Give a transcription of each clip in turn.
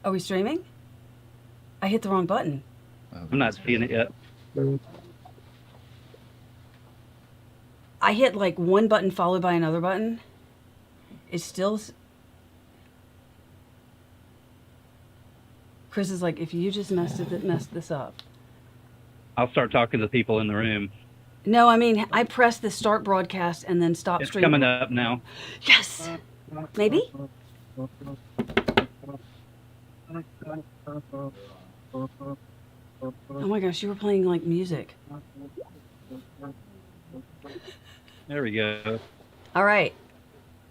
Are we streaming? I hit the wrong button. I'm not seeing it yet. I hit like one button followed by another button. It's still. Chris is like, if you just messed this up. I'll start talking to people in the room. No, I mean, I pressed the start broadcast and then stop It's streaming. coming up now. Yes! Maybe? Oh my gosh, you were playing like music. There we go. All right.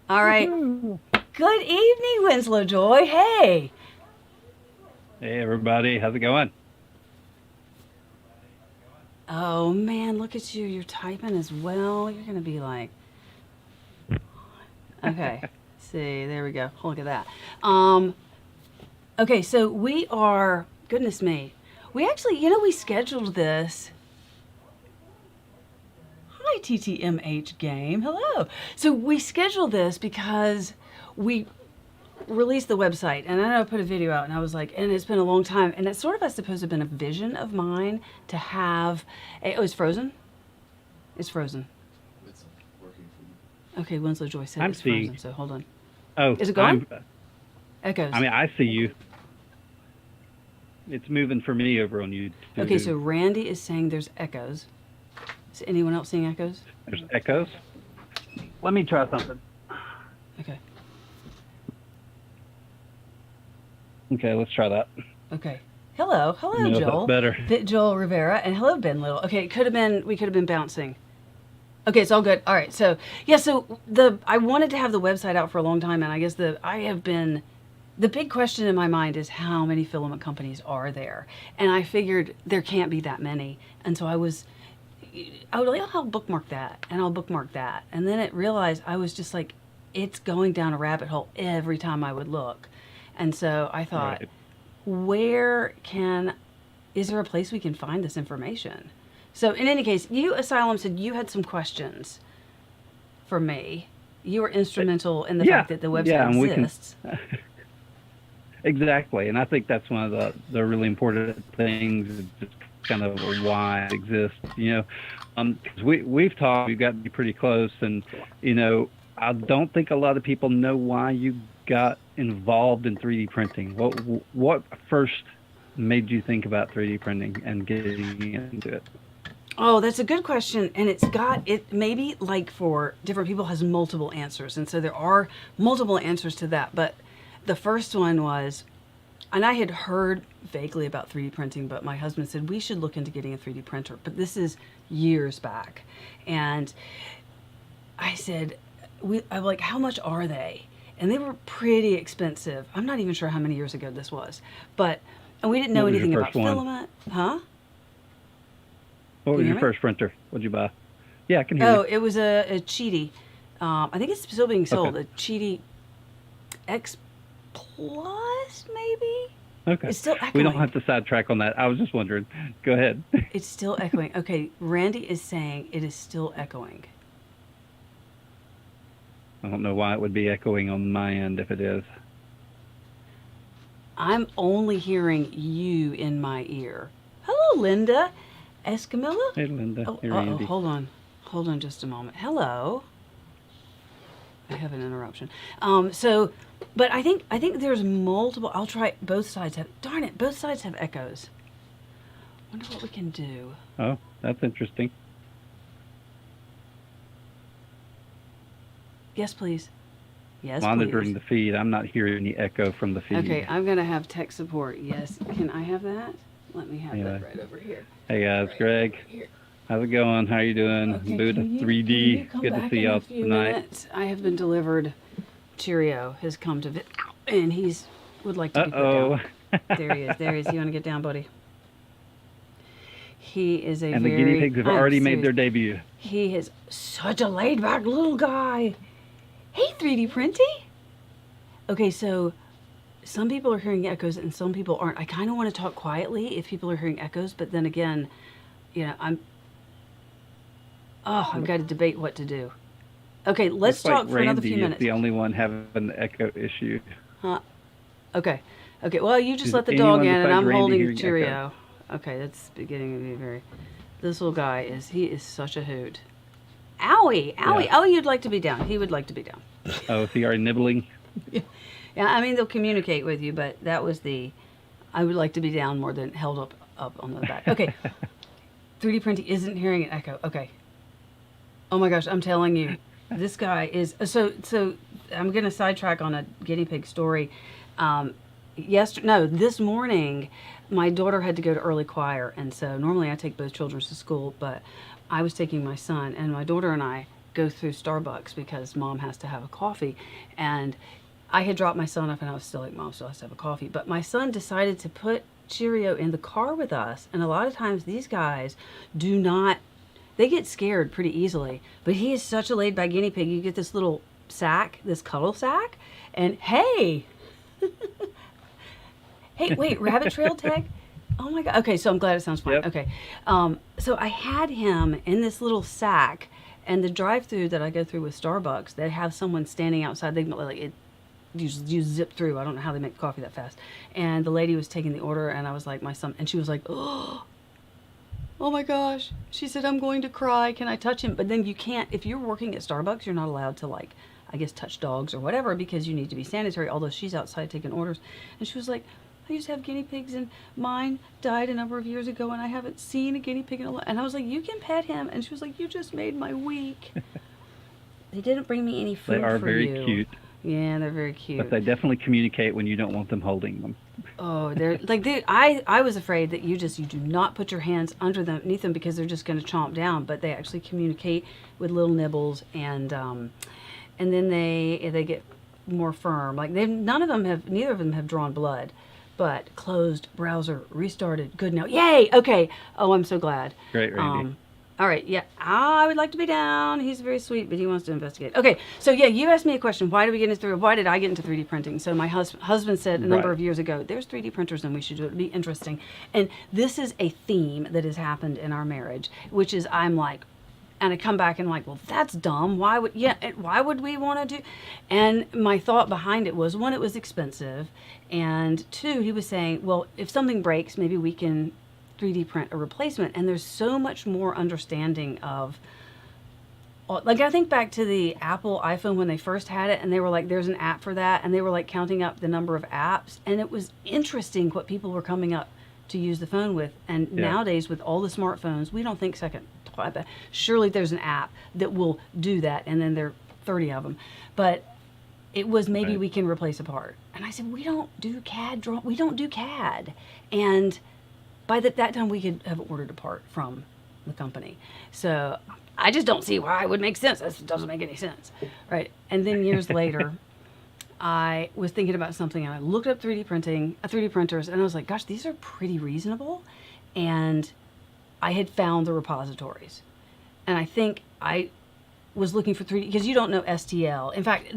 All right. Good evening, Winslow Joy. Hey. Hey, everybody. How's it going? Oh man, look at you. You're typing as well. You're going to be like. Okay. See, there we go. Look at that. Okay, so we are, goodness me. We actually, we scheduled this. Hi, TTMH game. Hello. So we scheduled this because we released the website, and I know I put a video out, and I was like, and it's been a long time, and it sort of has supposed to have been a vision of mine to have oh, it's frozen? It's frozen. It's working for me. Okay, Winslow Joy said I'm it's seeing. frozen, so hold on. Oh, Is it gone? Echoes. I mean, I see you. It's moving for me over on YouTube. Okay, so Randy is saying there's echoes. Is anyone else seeing echoes? There's echoes. Let me try something. Okay. Okay, let's try that. Okay. Hello, Let me know if that's Joel. better. Joel Rivera, and hello, Ben Little. Okay, we could have been bouncing. Okay, it's all good. All right, so yeah, I wanted to have the website out for a long time, and I guess the big question in my mind is how many filament companies are there, and I figured there can't be that many, and so I was like, oh, I'll bookmark that, and I'll bookmark that, and then it realized I was just like, it's going down a rabbit hole every time I would look, and so I thought. Right. Is there a place we can find this information? So in any case, you, Asylum, said you had some questions for me. You were instrumental in the fact that the website exists. Exactly. And I think that's one of the really important things, is just kind of why it exists, because we've talked, we've got to be pretty close, and, I don't think a lot of people know why you got involved in 3D printing. What first made you think about 3D printing and getting into it? Oh, that's a good question. And it maybe like for different people has multiple answers. And so there are multiple answers to that. But the first one was, and I had heard vaguely about 3D printing, but my husband said we should look into getting a 3D printer. But this is years back. And I said, I'm like, how much are they? And they were pretty expensive. I'm not even sure how many years ago this was. And we didn't know anything about filament. Huh? What was your first printer? What'd you buy? Yeah, I can hear you. Oh, it was a Cheedy. I think it's still being sold. Okay. A Cheedy X Plus, maybe? Okay. It's still echoing. We don't have to sidetrack on that. I was just wondering. Go ahead. It's still echoing. Okay, Randy is saying it is still echoing. I don't know why it would be echoing on my end if it is. I'm only hearing you in my ear. Hello, Linda Escamilla. Hey, Linda. Oh, Hey, Randy. hold on. Hold on just a moment. Hello. I have an interruption. But I think there's multiple. I'll try both sides have. Darn it, both sides have echoes. Wonder what we can do. Oh, that's interesting. Yes, please. Yes, Monitoring please. the feed. I'm not hearing any echo from the feed. Okay, I'm gonna have tech support. Yes, can I have that? Let me have Yeah. that right over here. Hey guys, Right Greg. here. How's it going? How you doing? Okay, Buddha can you 3D. come Good to back see in a y'all few tonight. minutes? I have been delivered. Cheerio has come to and would like to be put Uh-oh. down. There he is. There he is. You want to get down, buddy? He is a And very. the guinea pigs have I'm already made serious. their debut. He is such a laid-back little guy. Hey, 3D Printy. Okay, so some people are hearing echoes and some people aren't. I kind of want to talk quietly if people are hearing echoes, but then again, I've got to debate what to do. Okay, let's Looks like talk for another few Randy minutes. is the only one having the echo issue. Okay. Okay, well, you just Is let the dog anyone in, and besides I'm Randy holding hearing Cheerio. Okay, that's beginning to be very. This little guy he is such a hoot. Owie, owie. Yeah. Oh, you'd like to be down. He would like to be down. Oh, is he already nibbling? Yeah, I mean they'll communicate with you, but that was I would like to be down more than held up on the back. Okay, 3D printing isn't hearing an echo. Okay. Oh my gosh, I'm telling you, this guy is so. I'm gonna sidetrack on a guinea pig story. This morning, my daughter had to go to early choir, and so normally I take both children to school, but I was taking my son, and my daughter and I go through Starbucks because mom has to have a coffee, and I had dropped my son off, and I was still like, mom still has to have a coffee, but my son decided to put Cheerio in the car with us, and a lot of times these guys do not. They get scared pretty easily, but he is such a laid-back guinea pig. You get this little sack, this cuddle sack, and hey. Hey, wait, rabbit trail tag? Oh my God. Okay, so I'm glad it sounds fine. Yep. Okay. So I had him in this little sack, and the drive-through that I go through with Starbucks, they have someone standing outside. They like it. You zip through. I don't know how they make coffee that fast. And the lady was taking the order, and I was like, my son, and she was like, oh my gosh. She said, I'm going to cry. Can I touch him? But then you can't. If you're working at Starbucks, you're not allowed to I guess touch dogs or whatever because you need to be sanitary. Although she's outside taking orders, and she was like, I used to have guinea pigs, and mine died a number of years ago, and I haven't seen a guinea pig in a lot. And I was like, you can pet him. And she was like, you just made my week. They didn't bring me any food They are for very you. cute. Yeah, they're very cute. But they definitely communicate when you don't want them holding them. Oh, they're I was afraid that you do not put your hands underneath them because they're just going to chomp down. But they actually communicate with little nibbles, and then they get more firm. Like neither of them have drawn blood. But closed browser, restarted, good now. Yay! Okay. Oh, I'm so glad. Great, Randy. All right. Yeah. I would like to be down. He's very sweet, but he wants to investigate. Okay. So yeah, you asked me a question. Why did I get into 3D printing? So my husband said a number of years ago, there's 3D printers and we should do it. It'd be interesting. And this is a theme that has happened in our marriage, which is I'm like, and I come back and I'm like, well, that's dumb. Why would we want to do? And my thought behind it was, one, it was expensive. And two, he was saying, well, if something breaks, maybe we can 3D print a replacement. And there's so much more understanding of, like, I think back to the Apple iPhone when they first had it, and they were like, there's an app for that. And they were like counting up the number of apps. And it was interesting what people were coming up to use the phone with. And nowadays, with all the smartphones, we don't think second. Surely there's an app that will do that, and then there are 30 of them. But it was maybe we can replace a part. And I said, we don't do CAD we don't do CAD. And by that time, we could have ordered a part from the company. So I just don't see why it would make sense. This doesn't make any sense, right? And then years later, I was thinking about something, and I looked up 3D printers, and I was like, gosh, these are pretty reasonable. And I had found the repositories, and I think I was looking for 3D because you don't know STL. In fact,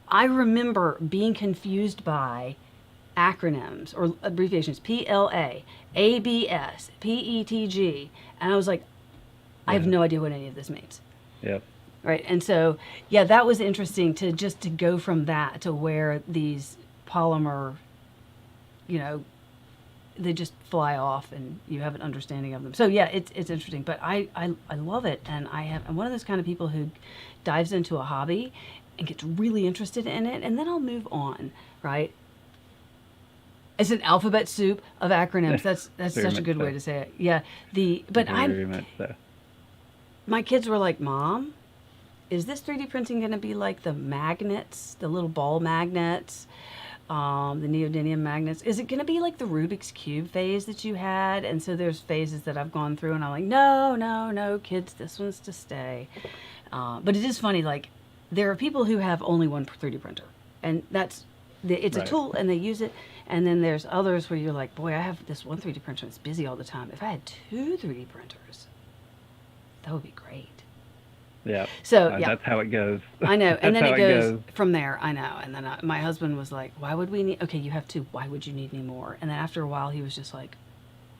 I remember being confused by acronyms or abbreviations: PLA, ABS, PETG, and I was like, I have no idea what any of this means. Yep. Right, and so yeah, that was interesting to go from that to where these polymer, they just fly off and you have an understanding of them. So yeah, it's interesting, but I love it. And I'm one of those kind of people who dives into a hobby and gets really interested in it, and then I'll move on, right? It's an alphabet soup of acronyms. That's such a good way to say it. Yeah. Very much so. My kids were like, Mom, is this 3D printing going to be like the magnets, the little ball magnets? The neodymium magnets. Is it going to be like the Rubik's Cube phase that you had? And so there's phases that I've gone through, and I'm like, no, kids, this one's to stay. But it is funny, like, there are people who have only one 3D printer, and it's a tool, and they use it. And then there's others where you're like, boy, I have this one 3D printer, it's busy all the time. If I had two 3D printers, that would be great. Yeah. So that's how it goes. I know, and then That's it how goes from there. I know, and then my husband was like, "Why would we need? Okay, you have two. Why would you need any more?" And then after a while, he was just like,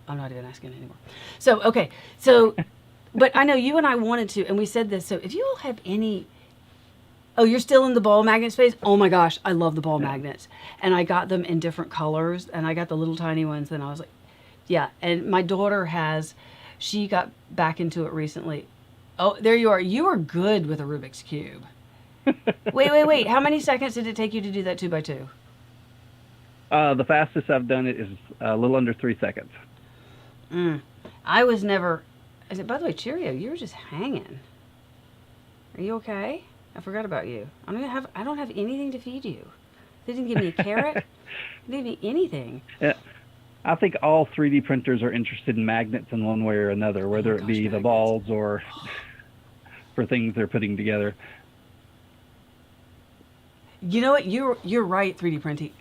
"I'm not even asking anymore." So okay, but I know you and I wanted to, and we said this. So if you all have any Oh, you're still in the ball magnet space? Oh my gosh, I love the ball magnets. And I got them in different colors, and I got the little tiny ones, and I was like, yeah. And my daughter she got back into it recently. Oh, there you are. You are good with a Rubik's Cube. Wait. How many seconds did it take you to do that 2x2? The fastest I've done it is a little under 3 seconds. I was never. I said, by the way, Cheerio, you were just hanging. Are you okay? I forgot about you. I don't have anything to feed you. They didn't give me a carrot. They didn't give me anything. Yeah. I think all 3D printers are interested in magnets in one way or another, whether it be the balls or for things they're putting together. You know what? You're right. 3D printing.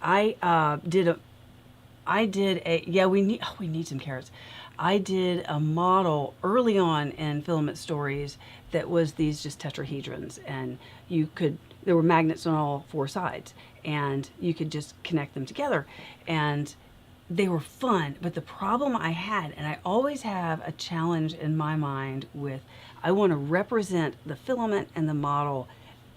We need some carrots. I did a model early on in Filament Stories that was these just tetrahedrons, and there were magnets on all 4 sides, and you could just connect them together, and they were fun. But the problem I had, and I always have a challenge in my mind with, I want to represent the filament and the model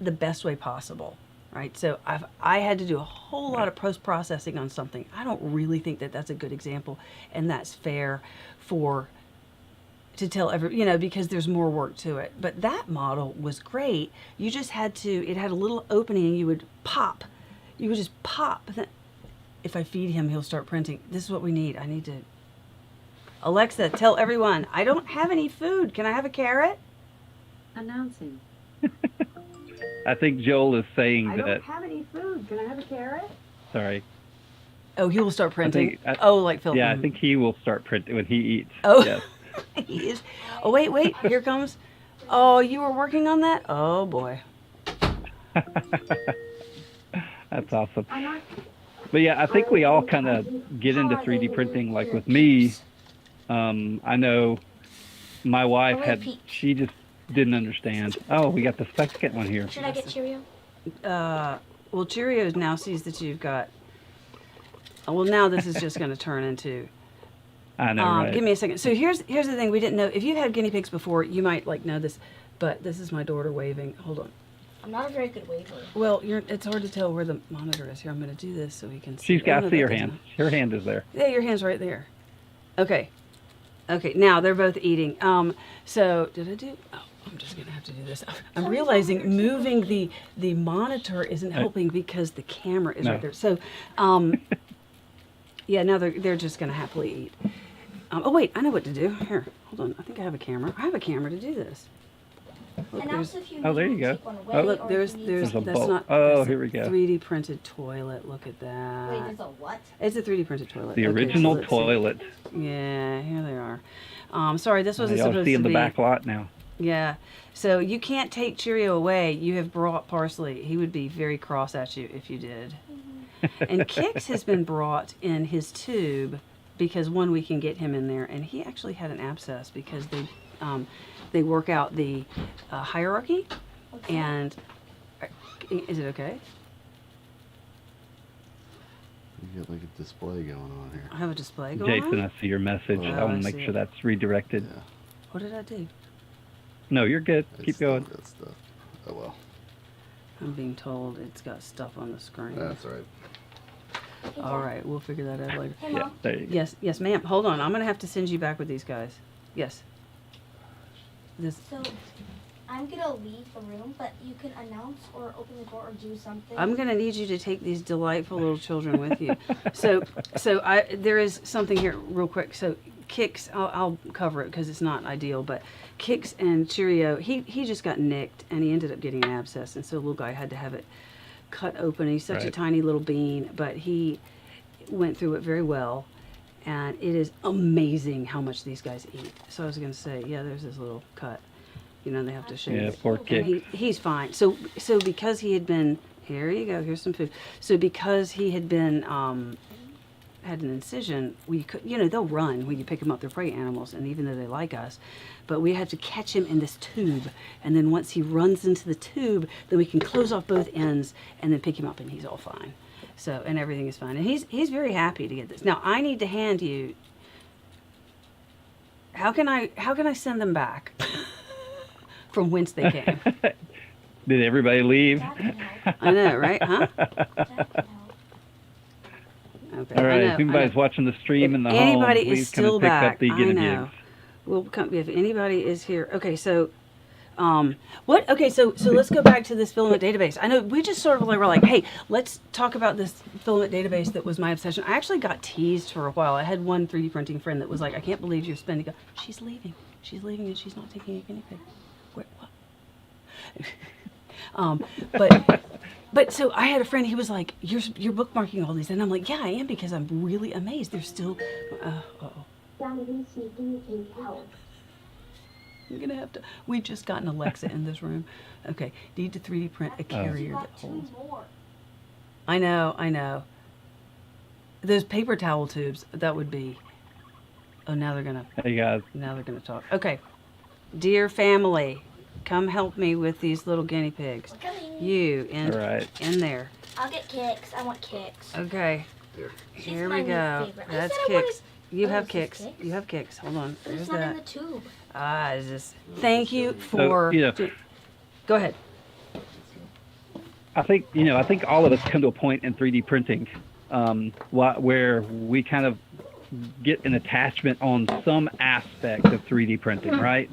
the best way possible. Right, so I had to do a whole lot of post-processing on something. I don't really think that that's a good example, and that's fair to tell because there's more work to it. But that model was great. You just it had a little opening, and you would just pop. If I feed him, he'll start printing. This is what we need. I need to. Alexa, tell everyone, I don't have any food. Can I have a carrot? Announcing. I think Joel is saying I that. don't have any food. Can I have a carrot? Sorry. Oh, he will start printing. Like Phil. Yeah, I think he will start printing when he eats. Oh, yes. He is. Oh, wait. Here comes. Oh, you were working on that? Oh, boy. That's awesome. But yeah, I think we all kind of get into 3D printing. Like with me, I know my wife she just didn't understand. Oh, we got the second one here. Should I get Cheerio? Well, Cheerios now sees that you've got. Well, now this is just going to turn into. I know, right? Give me a second. So here's the thing we didn't know. If you've had guinea pigs before, you might know this, but this is my daughter waving. Hold on. I'm not a very good waver. Well, it's hard to tell where the monitor is. Here, I'm going to do this so we can see. She's got to see her hand. Her hand is there. Yeah, your hand's right there. Okay, now they're both eating. So did I do? Oh, I'm just going to have to do this. I'm realizing moving the monitor isn't helping because the camera is right there. So, yeah, now they're just going to happily eat. Oh wait, I know what to do. Here, hold on. I think I have a camera. I have a camera to do this. Look, there you go. Oh, look, there's a that's bowl. not. Oh, that's here we go. 3D printed toilet. Look at that. Wait, there's a what? It's a 3D printed toilet. The Okay, original so let's toilet. see. Yeah, here they are. Sorry, this wasn't Y'all supposed see to in the be. back lot now. Yeah. So you can't take Cheerio away. You have brought Parsley. He would be very cross at you if you did. And Kix has been brought in his tube because we can get him in there, and he actually had an abscess because they work out the hierarchy. Okay. And is it okay? You got like a display going on here. I have a display going Jason, on. I see your message. Oh, I want I to make see sure it. that's redirected. Yeah. What did I do? No, you're good. It's Keep still going. got stuff. Oh well. I'm being told it's got stuff on the screen. That's all right. All right, we'll figure that out later. Hey, Yeah, Mom. there you go. Yes, ma'am. Hold on. I'm gonna have to send you back with these guys. Yes. This. So, I'm gonna leave the room, but you can announce or open the door or do something. I'm gonna need you to take these delightful little children with you. So there is something here real quick. So Kix, I'll cover it because it's not ideal, but Kix and Cheerio, he just got nicked and he ended up getting an abscess, and so the little guy had to have it cut open. He's such a Right. tiny little bean, but he went through it very well, and it is amazing how much these guys eat. So I was gonna say, yeah, there's this little cut. You know, they have to shave Yeah, it. poor And Kix. he's fine. So because he had been, here you go, here's some food. So because he had been, had an incision, we could, they'll run when you pick them up. They're prey animals, and even though they like us, but we had to catch him in this tube. And then once he runs into the tube, then we can close off both ends and then pick him up, and he's all fine. So, and everything is fine. And he's very happy to get this. Now, I need to hand you, how can I send them back from whence they came? Did everybody leave? That can help. I know, right? Huh? That can help. Okay. All I right. know, if anybody's watching the stream in the home, anybody please is come and still pick back, up the I guinea know. pigs. We'll come if anybody is here. Okay, so what? Okay, so let's go back to this filament database. I know we just sort of like were like, hey, let's talk about this filament database that was my obsession. I actually got teased for a while. I had one 3D printing friend that was like, I can't believe you're spending. She's leaving. She's leaving, and she's not taking a guinea pig. Where, what? But so I had a friend. He was like, "You're bookmarking all these," and I'm like, "Yeah, I am because I'm really amazed. There's still, I'm gonna have to. We just got an Alexa in this room. Okay, need to 3D print a carrier that holds. I know. Those paper towel tubes. That would be. Oh, now they're gonna. Hey guys. Now they're gonna talk. Okay, dear family, come help me with these little guinea pigs. We're coming. You in All right. in there. I'll get kicks. I want kicks. Okay. There. Here my we new go. favorite. I That's said I wanted- kicks. You Oh, have this is kicks. kicks? You have kicks. Hold on. But There's it's not in that. the tube. Is this? Thank you So, for. you know, Go ahead. I think all of us come to a point in 3D printing where we kind of get an attachment on some aspect of 3D printing, right?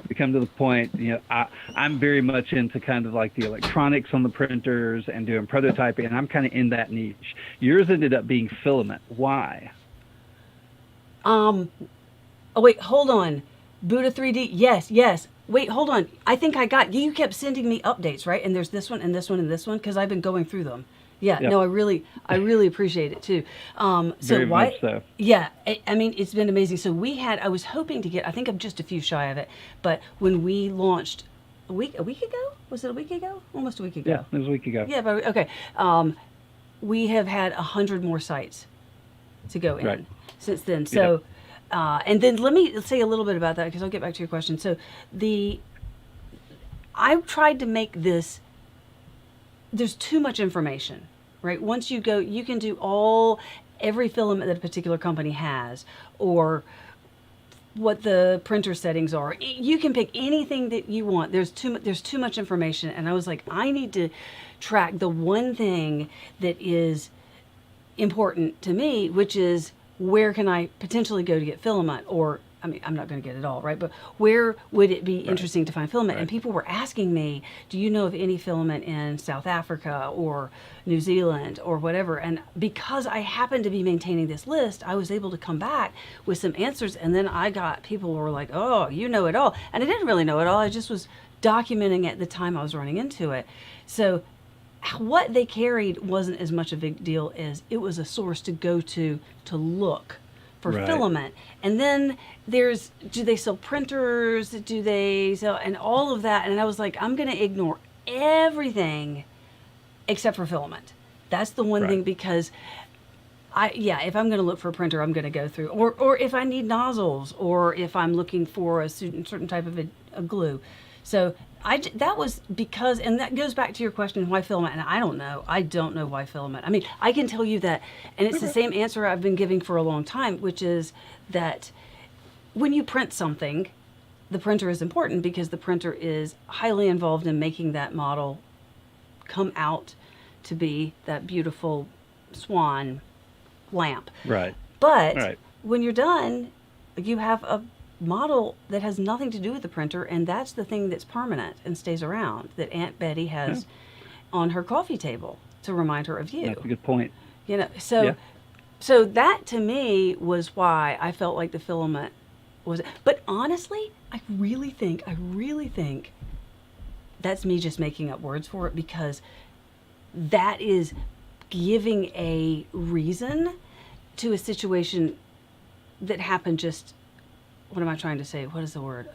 We come to the point, I'm very much into kind of like the electronics on the printers and doing prototyping, and I'm kind of in that niche. Yours ended up being filament. Why? Oh wait, hold on. Buddha 3D. Yes. Wait, hold on. I think I got you. Kept sending me updates, right? And there's this one and this one and this one because I've been going through them. Yeah. Yep. No, I really appreciate it too. So Very why? much so. Yeah. I mean, it's been amazing. So I was hoping to get. I think I'm just a few shy of it. But when we launched a week ago, was it a week ago? Almost a week ago. Yeah, it was a week ago. Yeah, but okay. We have had 100 more sites to go in Right. since then. So, and then let me say a little bit about that because I'll get back to your question. So, I've tried to make this. There's too much information, right? Once you go, you can do every filament that a particular company has, or what the printer settings are. You can pick anything that you want. There's too much information, and I was like, I need to track the one thing that is important to me, which is where can I potentially go to get filament, or I mean, I'm not going to get it all, right? But where would it be interesting to find filament? Right. And people were asking me, do you know of any filament in South Africa or New Zealand or whatever? And because I happened to be maintaining this list, I was able to come back with some answers. And then I got people who were like, oh, you know it all. And I didn't really know it all. I just was documenting at the time I was running into it. So what they carried wasn't as much a big deal as it was a source to go to look for Right. filament. And then do they sell printers? Do they sell, and all of that. And I was like, I'm going to ignore everything except for filament. That's the one Right. thing, because if I'm going to look for a printer, I'm going to go through, or if I need nozzles, or if I'm looking for a certain type of a glue. So that was because, and that goes back to your question, why filament? And I don't know why filament. I mean, I can tell you that, and it's the same answer I've been giving for a long time, which is that when you print something, the printer is important because the printer is highly involved in making that model come out to be that beautiful swan lamp. Right. But Right. when you're done, you have a model that has nothing to do with the printer, and that's the thing that's permanent and stays around, that Aunt Betty has on her coffee table to remind her of you. That's a good point. So that to me was why I felt like the filament was. But honestly, I really think that's me just making up words for it, because that is giving a reason to a situation that happened just, what am I trying to say? What is the word?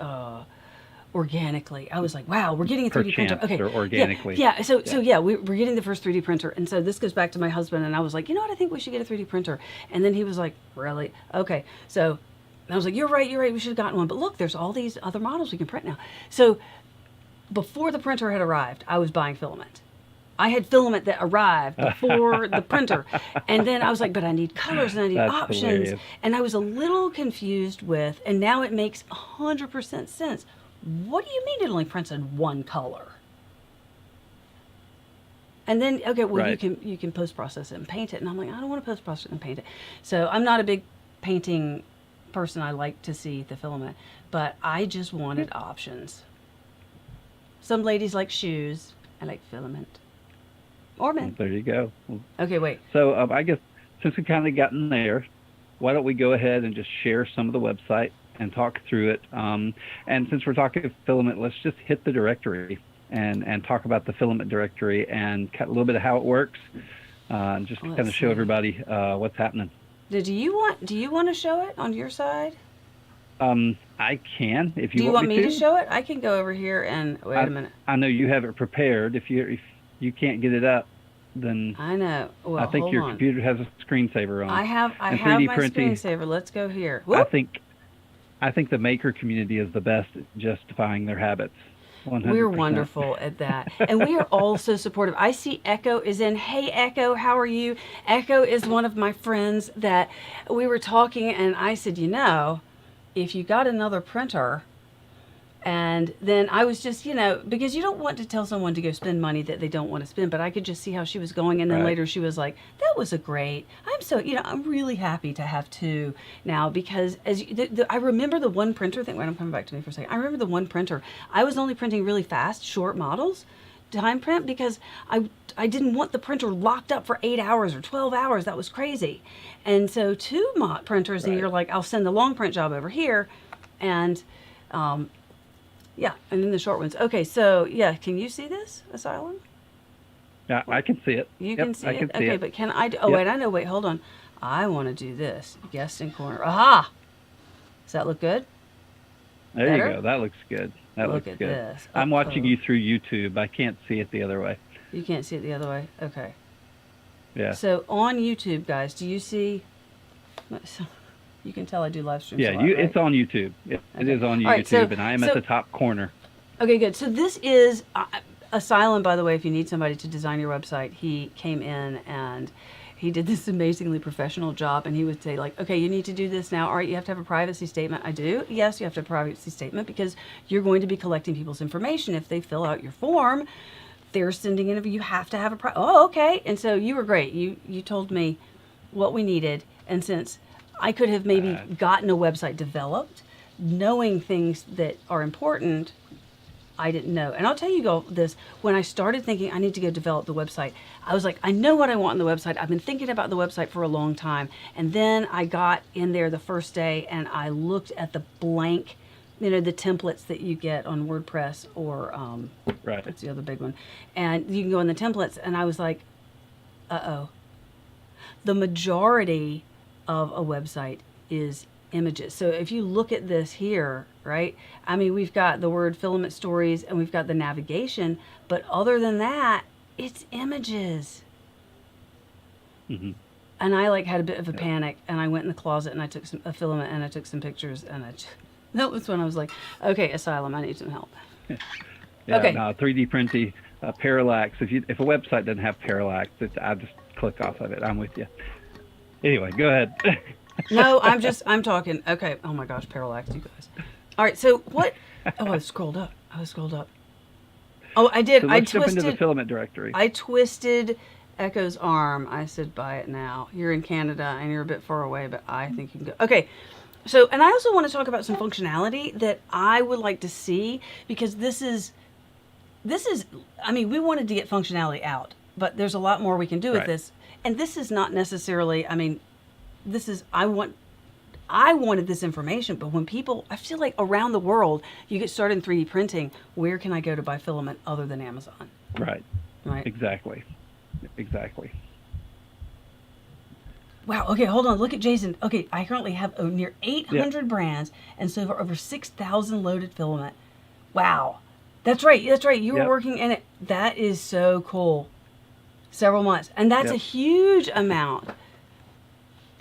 Organically. I was like, wow, we're getting a 3D printer. Perchance Okay. or organically. Yeah. So we're getting the first 3D printer. And so this goes back to my husband, and I was like, you know what? I think we should get a 3D printer. And then he was like, really? Okay. So I was like, you're right. We should have gotten one. But look, there's all these other models we can print now. So before the printer had arrived, I was buying filament. I had filament that arrived before the printer. And then I was like, but I need colors and I need That's options. hilarious. And I was a little confused with, and now it makes 100% sense. What do you mean it only prints in one color? And then, okay, well, Right. you can post process it and paint it. And I'm like, I don't want to post process it and paint it. So I'm not a big painting person. I like to see the filament, but I just wanted options. Some ladies like shoes. I like filament. Or men. There you go. Okay, wait. So I guess since we kind of gotten there, why don't we go ahead and just share some of the website and talk through it. And since we're talking filament, let's just hit the directory and talk about the filament directory and a little bit of how it works, and just kind of show everybody what's happening. Do you want to show it on your side? I can if you Do you want want me to show it? I can go over here and wait a minute. I know you have it prepared. If you can't get it up, then I know. Well, I think hold your on. computer has a screensaver on. I have And my 3D printing, screensaver. Let's go here. I Whoop. think the maker community is the best at justifying their habits. 100%. We're wonderful at that. And we are all so supportive. I see Echo is in. Hey, Echo, how are you? Echo is one of my friends that we were talking, and I said, if you got another printer, and then I was just, because you don't want to tell someone to go spend money that they don't want to spend, but I could just see how she was going. And then Right. later she was like, that was I'm really happy to have two now, because I remember the one printer thing. Wait, I'm coming back to me for a second. I remember the one printer. I was only printing really fast, short models, time print, because I didn't want the printer locked up for 8 hours or 12 hours. That was crazy. And so two printers, and Right. you're like, I'll send the long print job over here. And, and then the short ones. Okay, so, can you see this, Asylum? Yeah, I can see it. You Yep, can see I it? can see Okay, it. but can I... Yep. Wait, hold on. I want to do this. Guest in corner. Aha! Does that look good? There Better? you go. That looks good. That Look looks at good. this. I'm watching Uh-oh. you through YouTube. I can't see it the other way. You can't see it the other way? Okay. Yeah. So, on YouTube, guys, do you see... So, you can tell I do live streams Yeah, a lot, right? it's on YouTube. It Okay. is on YouTube, All right, so- and I am so- at the top corner. Okay, good. So this is Asylum, by the way. If you need somebody to design your website, he came in and he did this amazingly professional job. And he would say, like, okay, you need to do this now. All right, you have to have a privacy statement. I do. Yes, you have to have a privacy statement because you're going to be collecting people's information. If they fill out your form, they're sending in. You have to have a oh, okay. And so you were great. You told me what we needed. And since I could have maybe gotten a website developed, knowing things that are important, I didn't know. And I'll tell you this, when I started thinking I need to go develop the website, I was like, I know what I want on the website. I've been thinking about the website for a long time. And then I got in there the first day and I looked at the blank, the templates that you get on WordPress or Right. that's the other big one. And you can go in the templates and I was like, uh-oh. The majority of a website is images. So if you look at this here, right? I mean, we've got the word filament stories and we've got the navigation, but other than that, it's images. Hmm. And I had a bit of a panic and I went in the closet and I took a filament and I took some pictures and that was when I was like, okay, Asylum, I need some help. Yeah, Okay. no, 3D printing, parallax. If a website doesn't have parallax, I just click off of it. I'm with you. Anyway, go ahead. No, I'm talking. Okay. Oh my gosh, parallax, you guys. All right. So what? Oh, I scrolled up. Oh, I did. So I let's jump into the twisted. filament directory. I twisted Echo's arm. I said, buy it now. You're in Canada and you're a bit far away, but I think you can go. Okay. So, and I also want to talk about some functionality that I would like to see because this is, I mean, we wanted to get functionality out, but there's a lot more we can do with Right. this. And this is not necessarily, I mean, this is, I wanted this information, but when people, I feel like around the world, you get started in 3D printing, where can I go to buy filament other than Amazon? Right. Right? Exactly. Wow. Okay, hold on. Look at Jason. Okay, I currently have near 800 brands and so far over 6,000 loaded filament. Wow. That's right. You were Yep. working in it. That is so cool. Several months. And that's a Yep. huge amount.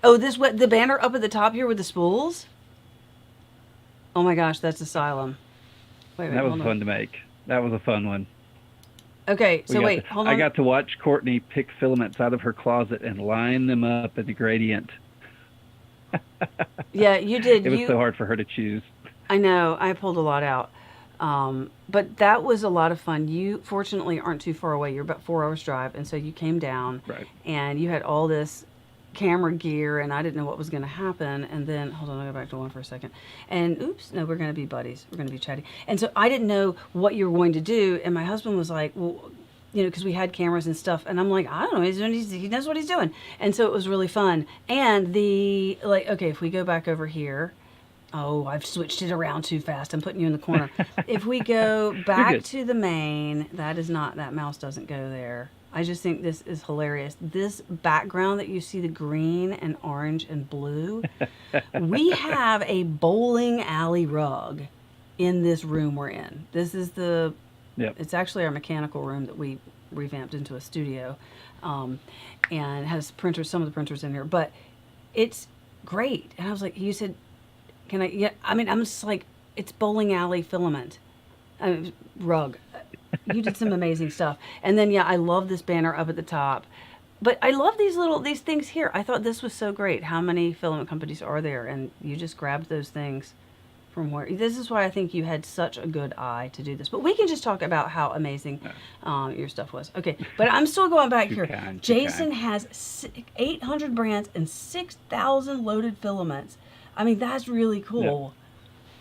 Oh, the banner up at the top here with the spools? Oh my gosh, that's Asylum. Wait, That was hold on. fun to make. That was a fun one. Okay, so wait, hold on. I got to watch Courtney pick filaments out of her closet and line them up in the gradient. Yeah, you did. It was so hard for her to choose. I know. I pulled a lot out. But that was a lot of fun. You fortunately aren't too far away. You're about 4 hours drive, and so you came down, Right. and you had all this camera gear, and I didn't know what was going to happen. And then, hold on, I'll go back to one for a second. And oops, no, we're going to be buddies. We're going to be chatty. And so I didn't know what you were going to do. And my husband was like, well, because we had cameras and stuff. And I'm like, I don't know, he knows what he's doing. And so it was really fun. And okay, if we go back over here, oh, I've switched it around too fast. I'm putting you in the corner. If we go back to the main, that mouse doesn't go there. I just think this is hilarious. This background that you see, the green and orange and blue, we have a bowling alley rug in this room we're in. This is it's actually our mechanical room that we revamped into a studio, and has printers, some of the printers in here, but it's great. And I was like, you said, can I? Yeah, I mean, I'm just like, it's bowling alley filament rug. You did some amazing stuff. And then, I love this banner up at the top. But I love these things here. I thought this was so great. How many filament companies are there? And you just grabbed those things from where. This is why I think you had such a good eye to do this. But we can just talk about how amazing your stuff was. Okay, but I'm still going back here. Jason has 800 brands and 6,000 loaded filaments. I mean, that's really cool.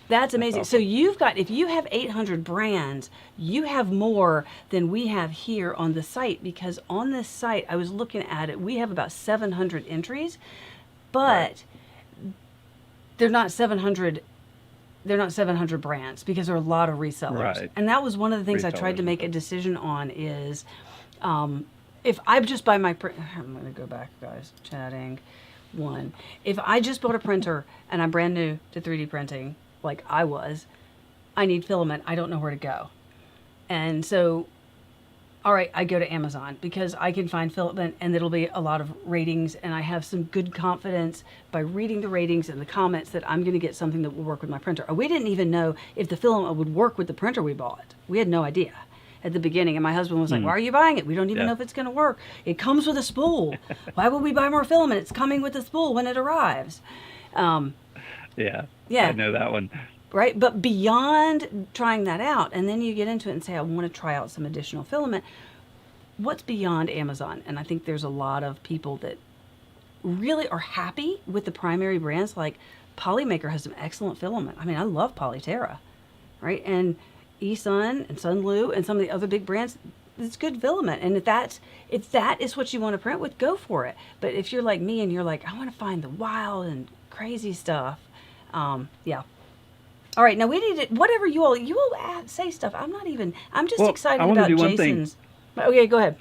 That's amazing. That's awesome. So if you have 800 brands, you have more than we have here on the site, because on this site, I was looking at it, we have about 700 entries, but they're not 700 brands, because there are a lot of resellers. Right. And that was one of the things I tried to make a decision on is, if I just buy I'm going to go back, guys, chatting. One, if I just bought a printer and I'm brand new to 3D printing, like I need filament. I don't know where to go. And so, all right, I go to Amazon, because I can find filament and it'll be a lot of ratings, and I have some good confidence by reading the ratings and the comments that I'm going to get something that will work with my printer. We didn't even know if the filament would work with the printer we bought. We had no idea at the beginning, and my husband was like, why are you buying it? We don't even know if it's going to work. It comes with a spool. Why would we buy more filament? It's coming with a spool when it arrives. Yeah, I know that one. Right, but beyond trying that out, and then you get into it and say, I want to try out some additional filament, what's beyond Amazon? And I think there's a lot of people that really are happy with the primary brands. Like Polymaker has some excellent filament. I mean, I love Polyterra, right? And eSun and Sunlu and some of the other big brands, it's good filament. And if that is what you want to print with, go for it. But if you're like me and you're like, I want to find the wild and crazy stuff, all right, now we need to, whatever you all say stuff. I'm just excited about Jason's. Okay, go ahead.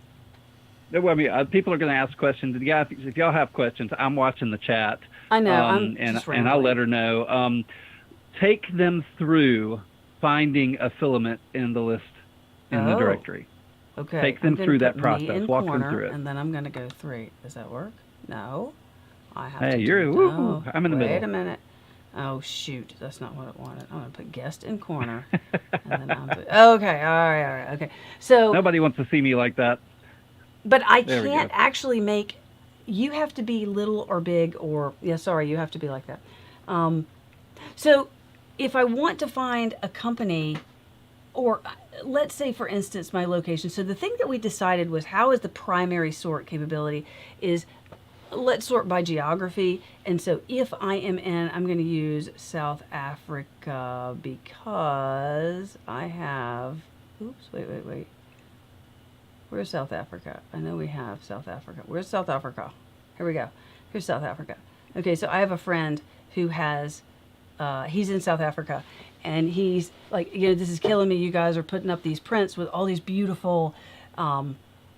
No, I mean, people are going to ask questions. If y'all have questions, I'm watching the chat. I know, and I'll let her know. Take them through finding a filament in the list in the directory. Okay. Take them through that process. Walk them through it. And then I'm going to go 3. Does that work? No. I have to. No. I'm in the middle. Wait a minute. Oh, shoot. That's not what I wanted. I'm going to put guest in corner. And then okay. All right. Okay. So. Nobody wants to see me like that. But I can't actually make. You have to be little or big or. Yeah, sorry. You have to be like that. So if I want to find a company, or let's say, for instance, my location. So the thing that we decided was, how is the primary sort capability is, let's sort by geography. And so if I am I'm going to use South Africa, because I have, wait. Where's South Africa? I know we have South Africa. Where's South Africa? Here we go. Here's South Africa. Okay, so I have a friend who has, he's in South Africa, and he's like, this is killing me. You guys are putting up these prints with all these beautiful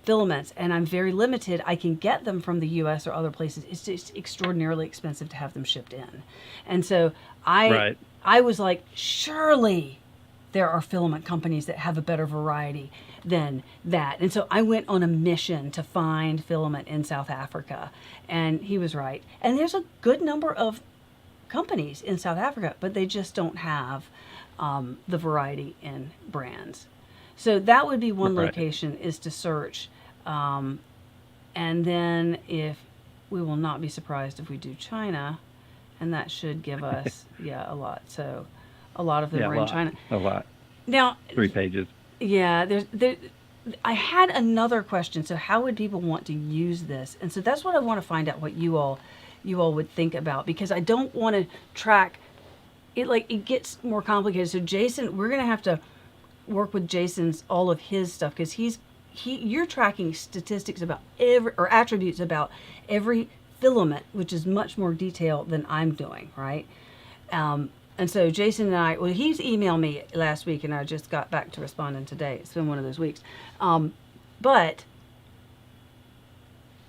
filaments, and I'm very limited. I can get them from the U.S. or other places. It's just extraordinarily expensive to have them shipped in. And so I was like, surely there are filament companies that have a better variety than that. And so I went on a mission to find filament in South Africa, and he was right. And there's a good number of companies in South Africa, but they just don't have the variety in brands. So that would be one location, is to search. And then we will not be surprised if we do China, and that should give us, a lot. So a lot of them are in China. A lot. Now, 3 pages. yeah, I had another question. So how would people want to use this? And so that's what I want to find out what you all would think about, because I don't want to track it. Like, it gets more complicated. So Jason, we're going to have to work with Jason's all of his stuff, because you're tracking statistics about or attributes about every filament, which is much more detailed than I'm doing, right? And so Jason and I, well, he's emailed me last week, and I just got back to responding today. It's been one of those weeks. But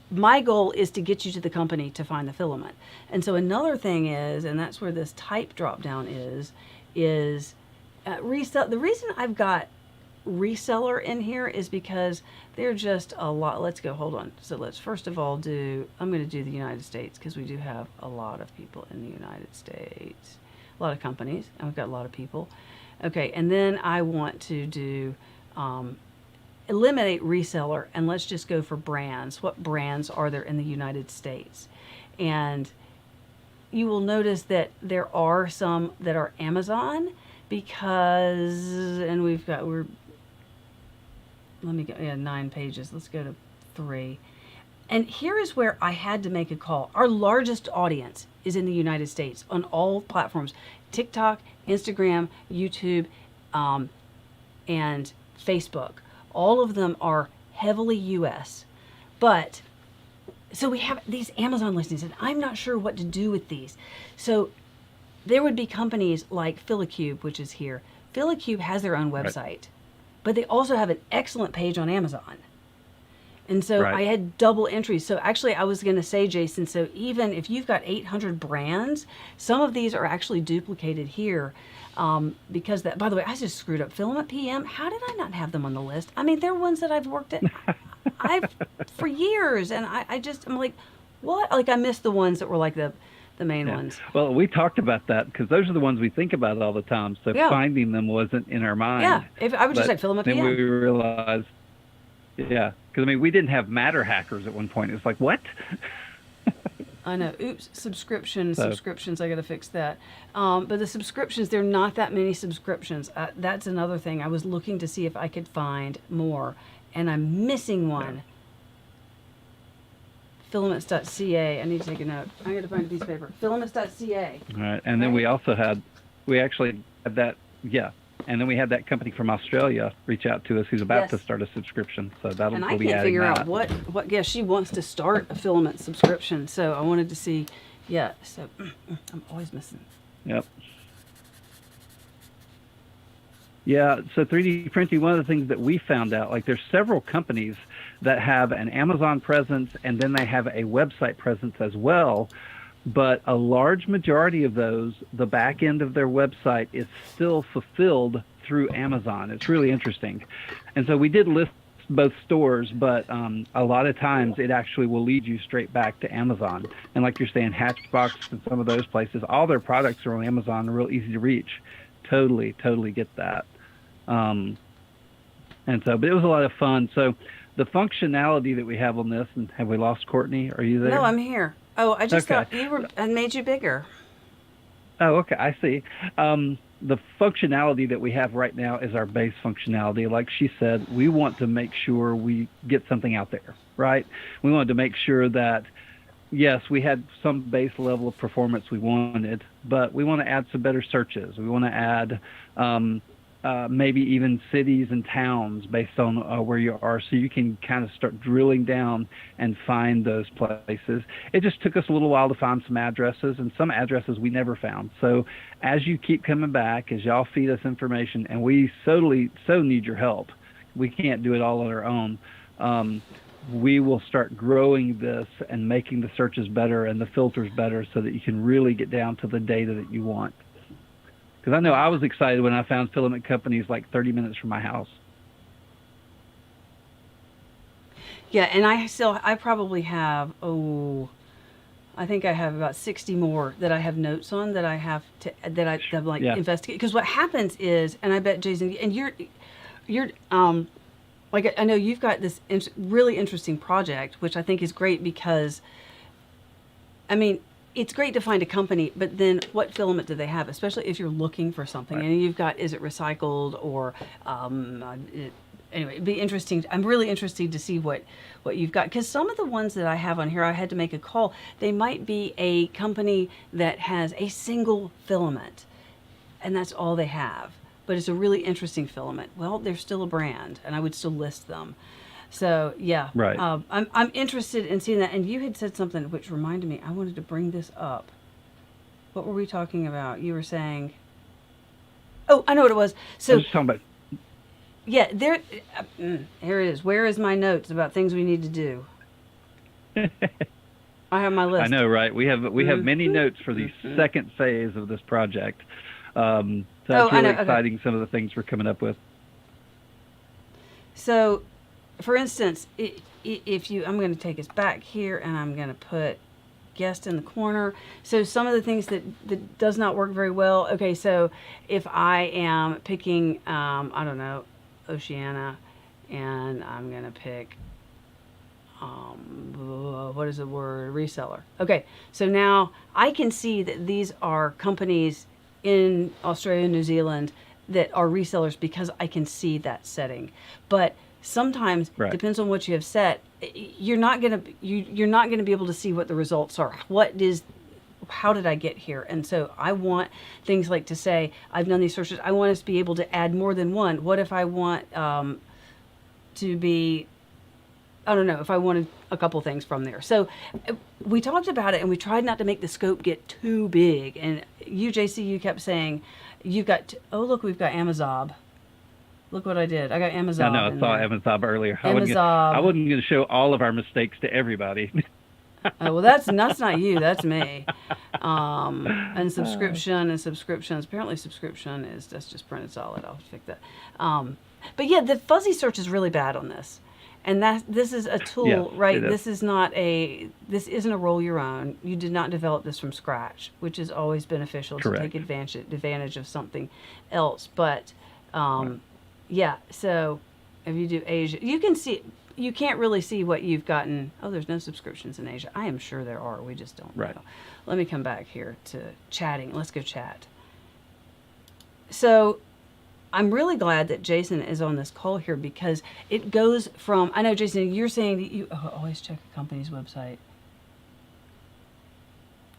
my goal is to get you to the company to find the filament. And so another thing is, and that's where this type drop down is resell. The reason I've got reseller in here is because they're just a lot. Let's go, hold on. So let's first of all I'm going to do the United States, because we do have a lot of people in the United States. A lot of companies, and we've got a lot of people. Okay, and then I want to do eliminate reseller, and let's just go for brands. What brands are there in the United States? And you will notice that there are some that are Amazon, because, and let me go, 9 pages. Let's go to 3. And here is where I had to make a call. Our largest audience is in the United States on all platforms: TikTok, Instagram, YouTube, and Facebook. All of them are heavily US. But, so we have these Amazon listings, and I'm not sure what to do with these. So there would be companies like Filicube, which is here. Filicube has their own website, right, but they also have an excellent page on Amazon. And so I had double entries. So actually, I was going to say, Jason, so even if you've got 800 brands, some of these are actually duplicated here, because that, by the way, I just screwed up. Filament PM, how did I not have them on the list? I mean, they're ones that I've worked at for years, and I'm like, what? Like, I missed the ones that were like the main ones. Well, we talked about that, because those are the ones we think about all the time. So finding them wasn't in our mind. Yeah, if I would just say Filament PM. Then we realized, because I mean, we didn't have Matter hackers at one point. It was like, what? I know. Oops, subscriptions. I got to fix that. But the subscriptions, there are not that many subscriptions. That's another thing. I was looking to see if I could find more, and I'm missing one. Filaments.ca. I need to take a note. I got to find a piece of paper. Filaments.ca. All right, and then we actually had that. Yeah. And then we had that company from Australia reach out to us who's about to start a subscription. So we'll be adding that. And I can't figure out what she wants to start a filament subscription. So I wanted to see, so I'm always missing. Yep. Yeah, so 3D printing, one of the things that we found out, like, there's several companies that have an Amazon presence, and then they have a website presence as well. But a large majority of those, the back end of their website is still fulfilled through Amazon. It's really interesting. And so we did list both stores, but a lot of times it actually will lead you straight back to Amazon. And like you're saying, Hatchbox and some of those places, all their products are on Amazon, real easy to reach. Totally get that. And so, but it was a lot of fun. So the functionality that we have on this, and have we lost Courtney? Are you there? No, I'm here. Oh, I just thought I made you bigger. Oh, okay. I see. The functionality that we have right now is our base functionality. Like she said, we want to make sure we get something out there, right? We wanted to make sure that, yes, we had some base level of performance we wanted, but we want to add some better searches. We want to add maybe even cities and towns based on where you are, so you can kind of start drilling down and find those places. It just took us a little while to find some addresses, and some addresses we never found. So as you keep coming back, as y'all feed us information, and we so need your help, we can't do it all on our own, we will start growing this and making the searches better and the filters better so that you can really get down to the data that you want. Because I know I was excited when I found filament companies like 30 minutes from my house. Yeah, and I probably have, I think I have about 60 more that I have notes on that I have to, investigate. Because what happens is, and I bet Jason, and you're like, I know you've got this really interesting project, which I think is great because, I mean, it's great to find a company, but then what filament do they have? Especially if you're looking for something and you've got, is it recycled or, anyway, it'd be interesting. I'm really interested to see what you've got. Because some of the ones that I have on here, I had to make a call. They might be a company that has a single filament and that's all they have. But it's a really interesting filament. Well, they're still a brand and I would still list them. So yeah, Right. I'm interested in seeing that. And you had said something which reminded me. I wanted to bring this up. What were we talking about? You were saying. Oh, I know what it was. I So was just talking about. yeah, there it is. Where is my notes about things we need to do? I have my list. I know, right? We have many notes for the second phase of this project. So it's I know, really okay. exciting. Some of the things we're coming up with. So, for instance, if you, I'm going to take us back here and I'm going to put guest in the corner. So some of the things that does not work very well. Okay, so if I am picking, I don't know, Oceana, and I'm going to pick, what is the word? Reseller. Okay, so now I can see that these are companies in Australia and New Zealand that are resellers because I can see that setting. But sometimes, Right. depends on what you have set, you're not gonna be able to see what the results are. How did I get here? And so I want things like to say, I've done these searches. I want us to be able to add more than one. What if I want to be, I don't know, if I wanted a couple things from there. So we talked about it and we tried not to make the scope get too big. And you, JC, you kept saying, you've got, oh, look, we've got Amazon. Look what I did. I got Amazon. I saw Amazon earlier. I Amazon. wasn't going to show all of our mistakes to everybody. Well, that's not you. That's me. And subscriptions. Apparently, that's just printed solid. I'll fix that. But yeah, the fuzzy search is really bad on this, and this is a tool, Yes, right? it is. This isn't a roll your own. You did not develop this from scratch, which is always beneficial Correct. to take advantage of something else. But yeah, so if you do Asia, you can see. You can't really see what you've gotten. Oh, there's no subscriptions in Asia. I am sure there are. We just don't Right. know. Let me come back here to chatting. Let's go chat. So I'm really glad that Jason is on this call here because it goes from, I know, Jason, you're saying that you always check a company's website.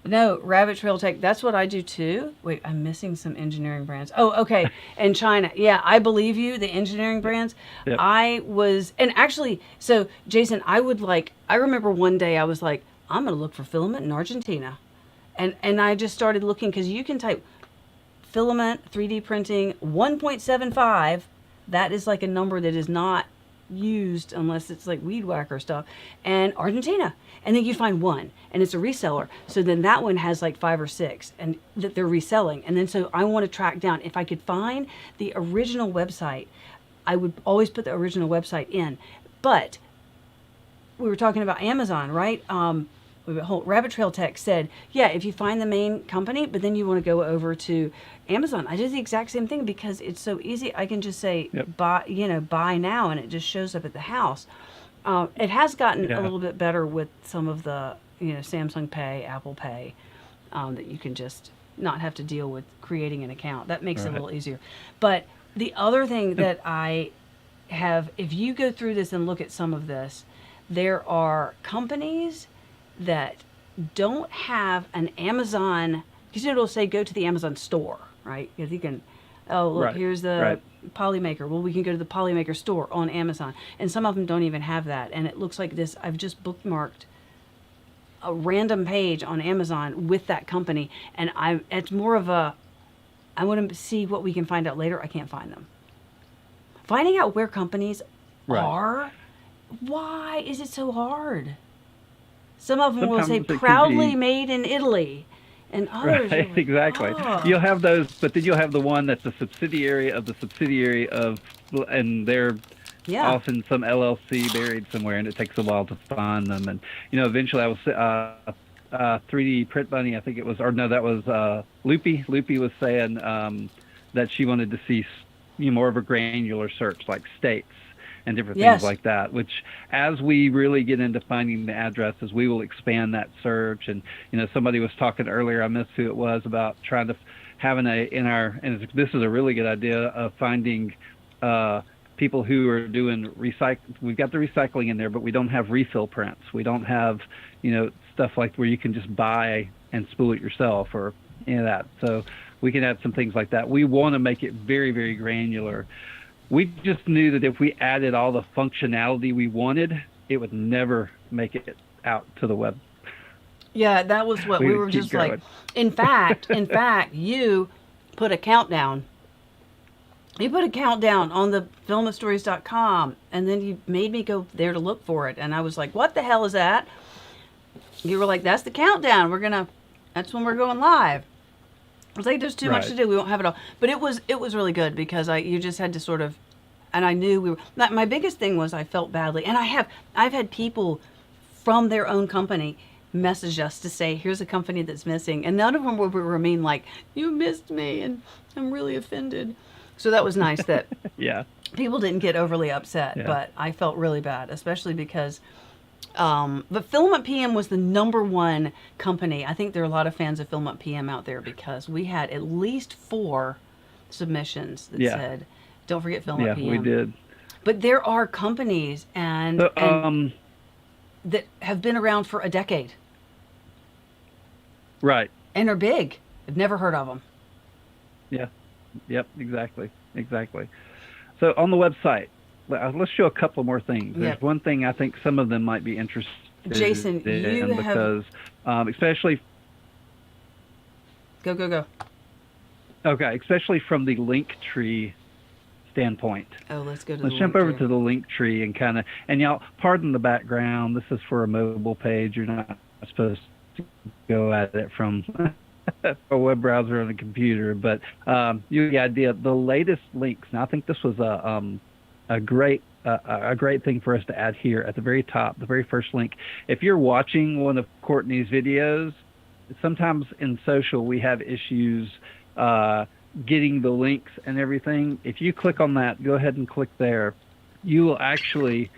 No, Rabbit Trail Tech, that's what I do too. Wait, I'm missing some engineering brands. Oh, okay. And China. Yeah, I believe you, the engineering brands. Yep. And actually, so Jason, I remember one day I was like, I'm going to look for filament in Argentina. And I just started looking because you can type filament 3D printing 1.75. That is like a number that is not used unless it's like weed whacker stuff, and Argentina, and then you find one and it's a reseller, so then that one has like 5 or 6 and that they're reselling. And then so I want to track down, if I could find the original website, I would always put the original website in. But we were talking about Amazon, right? Rabbit Trail Tech said, yeah, if you find the main company, but then you want to go over to Amazon. I did the exact same thing because it's so easy. I can just say, Yep. buy now, and it just shows up at the house. It has gotten a little bit better with some of the, Samsung Pay, Apple Pay, that you can just not have to deal with creating an account. That makes it a little easier. But the other thing that I have, if you go through this and look at some of this, there are companies that don't have an Amazon, because it'll say go to the Amazon store, right? Because you can, oh, look, Right, here's the right. Polymaker. Well, we can go to the Polymaker store on Amazon. And some of them don't even have that. And it looks like this. I've just bookmarked a random page on Amazon with that company. And it's more of I want to see what we can find out later. I can't find them. Finding out where companies Right. are, why is it so hard? Some of them will say Sometimes it can proudly be- made in Italy, and others are Right, like, exactly. "Oh." You'll have those, but then you'll have the one that's a subsidiary of the subsidiary of, and they're Yeah. off in some LLC buried somewhere, and it takes a while to find them. And eventually, I was 3D Print Bunny, I think it was, or no, that was Loopy. Loopy was saying that she wanted to see more of a granular search, like states. and different Yes. things like that, which as we really get into finding the addresses, we will expand that search. And, somebody was talking earlier, I missed who it was, about trying to having and this is a really good idea of finding people who are doing we've got the recycling in there, but we don't have refill prints. We don't have, stuff like where you can just buy and spool it yourself or any of that. So we can add some things like that. We want to make it very, very granular. We just knew that if we added all the functionality we wanted, it would never make it out to the web. Yeah, that was what we would were keep just going. like. In fact, you put a countdown. You put a countdown on the filmofstories.com, and then you made me go there to look for it. And I was like, what the hell is that? You were like, that's the countdown. That's when we're going live. I was like, there's too much Right. to do. We won't have it all. But it was really good because you just had to sort of, and I knew my biggest thing was I felt badly. And I've had people from their own company message us to say, here's a company that's missing. And none of them were mean, like, you missed me and I'm really offended. So that was nice that Yeah. people didn't get overly upset, Yeah. but I felt really bad, especially because but Film at PM was the #1 company. I think there are a lot of fans of Film at PM out there because we had at least 4 submissions that Yeah. said, don't forget Film Yeah, at PM. we did. But there are companies and that have been around for a decade Right. and are big. I've never heard of them. Yeah. Yep. Exactly. So on the website, let's show a couple more things. There's Yep. one thing I think some of them might be interested Jason, in you have- because, especially Go. especially from the link tree standpoint. Oh, let's go to Let's the jump link over tree. to the link tree and y'all, pardon the background. This is for a mobile page. You're not supposed to go at it from a web browser on a computer, but you get the idea. The latest links. Now, I think this was a great thing for us to add here at the very top, the very first link. If you're watching one of Courtney's videos, sometimes in social we have issues getting the links and everything. If you click on that, go ahead and click there. You will actually,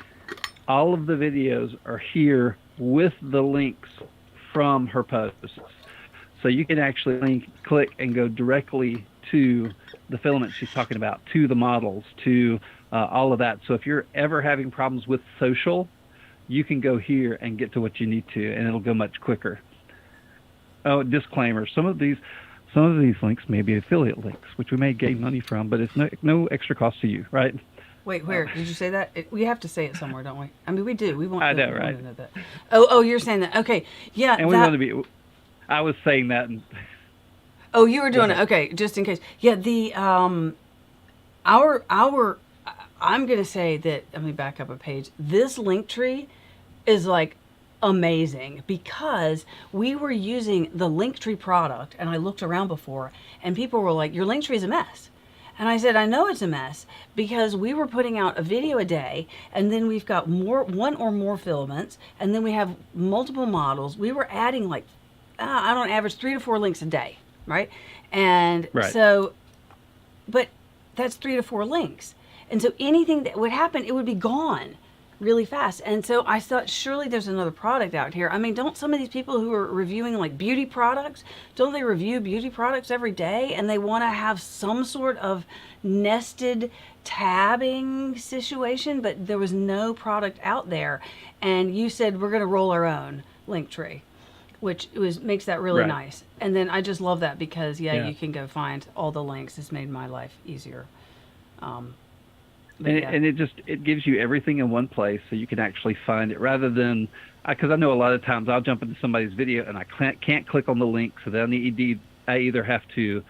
all of the videos are here with the links from her posts. So you can actually click and go directly to the filament she's talking about, to the models, to all of that. So if you're ever having problems with social, you can go here and get to what you need to, and it'll go much quicker. Oh, disclaimer: some of these links may be affiliate links, which we may gain money from, but it's no extra cost to you, right? Wait, where did you say that? We have to say it somewhere, don't we? I mean, we do. We want. I know, we want right? to know that. Oh, you're saying that. Okay, yeah. And we want to be. I was saying that. Oh, you were doing it. Okay, just in case. Yeah, the our I'm gonna say that. Let me back up a page. This link tree is like amazing because we were using the Linktree product, and I looked around before, and people were like, "Your Linktree is a mess." And I said, I know it's a mess because we were putting out a video a day, and then we've got one or more filaments, and then we have multiple models. We were adding like, I don't average 3 to 4 links a day, right? And Right. so, but that's 3 to 4 links. And so anything that would happen, it would be gone really fast. And so I thought, surely there's another product out here. I mean, don't some of these people who are reviewing like beauty products, don't they review beauty products every day? And they want to have some sort of nested tabbing situation, but there was no product out there. And you said, we're going to roll our own link tree, which makes that really Right. nice. And then I just love that because, Yeah. you can go find all the links. It's made my life easier. But And, yeah. and it gives you everything in one place, so you can actually find it rather than, because I know a lot of times I'll jump into somebody's video and I can't click on the link, so then I either have to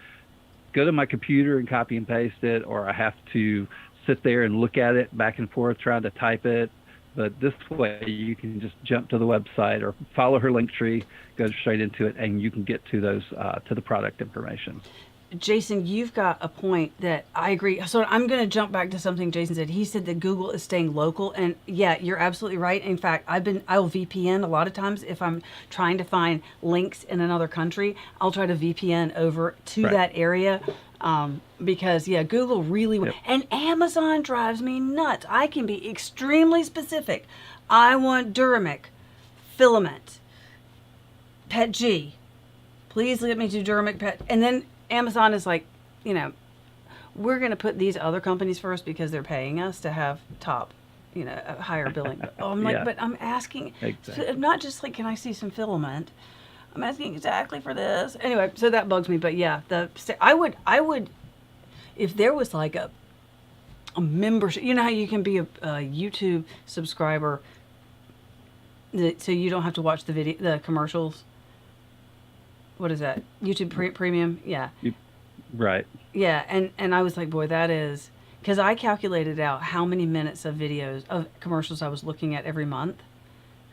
go to my computer and copy and paste it, or I have to sit there and look at it back and forth trying to type it. But this way you can just jump to the website or follow her link tree, go straight into it, and you can get to those to the product information. Jason, you've got a point that I agree. So I'm going to jump back to something Jason said. He said that Google is staying local, and yeah, you're absolutely right. In fact, I'll VPN a lot of times if I'm trying to find links in another country. I'll try to VPN over to Right. that area. Because yeah, Google really Yep. and Amazon drives me nuts. I can be extremely specific. I want Duramic, filament, Pet G. Please let me do Duramic Pet, and then Amazon is like, we're going to put these other companies first because they're paying us to have top, higher billing. Oh, I'm like, Yeah. but I'm asking, Exactly. not just like, can I see some filament? I'm asking exactly for this. Anyway, so that bugs me. But yeah, I would, if there was like a membership, you know how you can be a YouTube subscriber, so you don't have to watch the commercials. What is that? YouTube Premium? Yeah. Right. Yeah, and I was like, boy, that is, because I calculated out how many minutes of videos, of commercials I was looking at every month,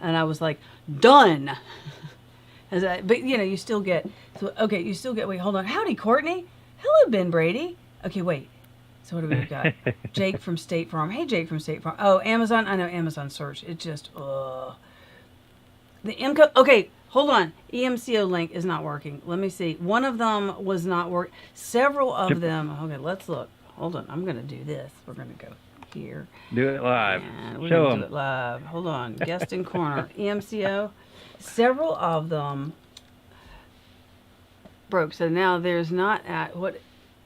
and I was like, done. But you still get, wait, hold on. Howdy, Courtney. Hello, Ben Brady. Okay, wait. So what do we got? Jake from State Farm. Hey, Jake from State Farm. Oh, Amazon. I know Amazon search. It just, The MCO, okay, hold on. EMCO link is not working. Let me see. One of them was not work. Several of them. Okay, let's look. Hold on. I'm going to do this. We're going to go here. Do it live. And we're Show going to do them. it live. Hold on. Guest in corner. EMCO. Several of them broke. So now there's not at what,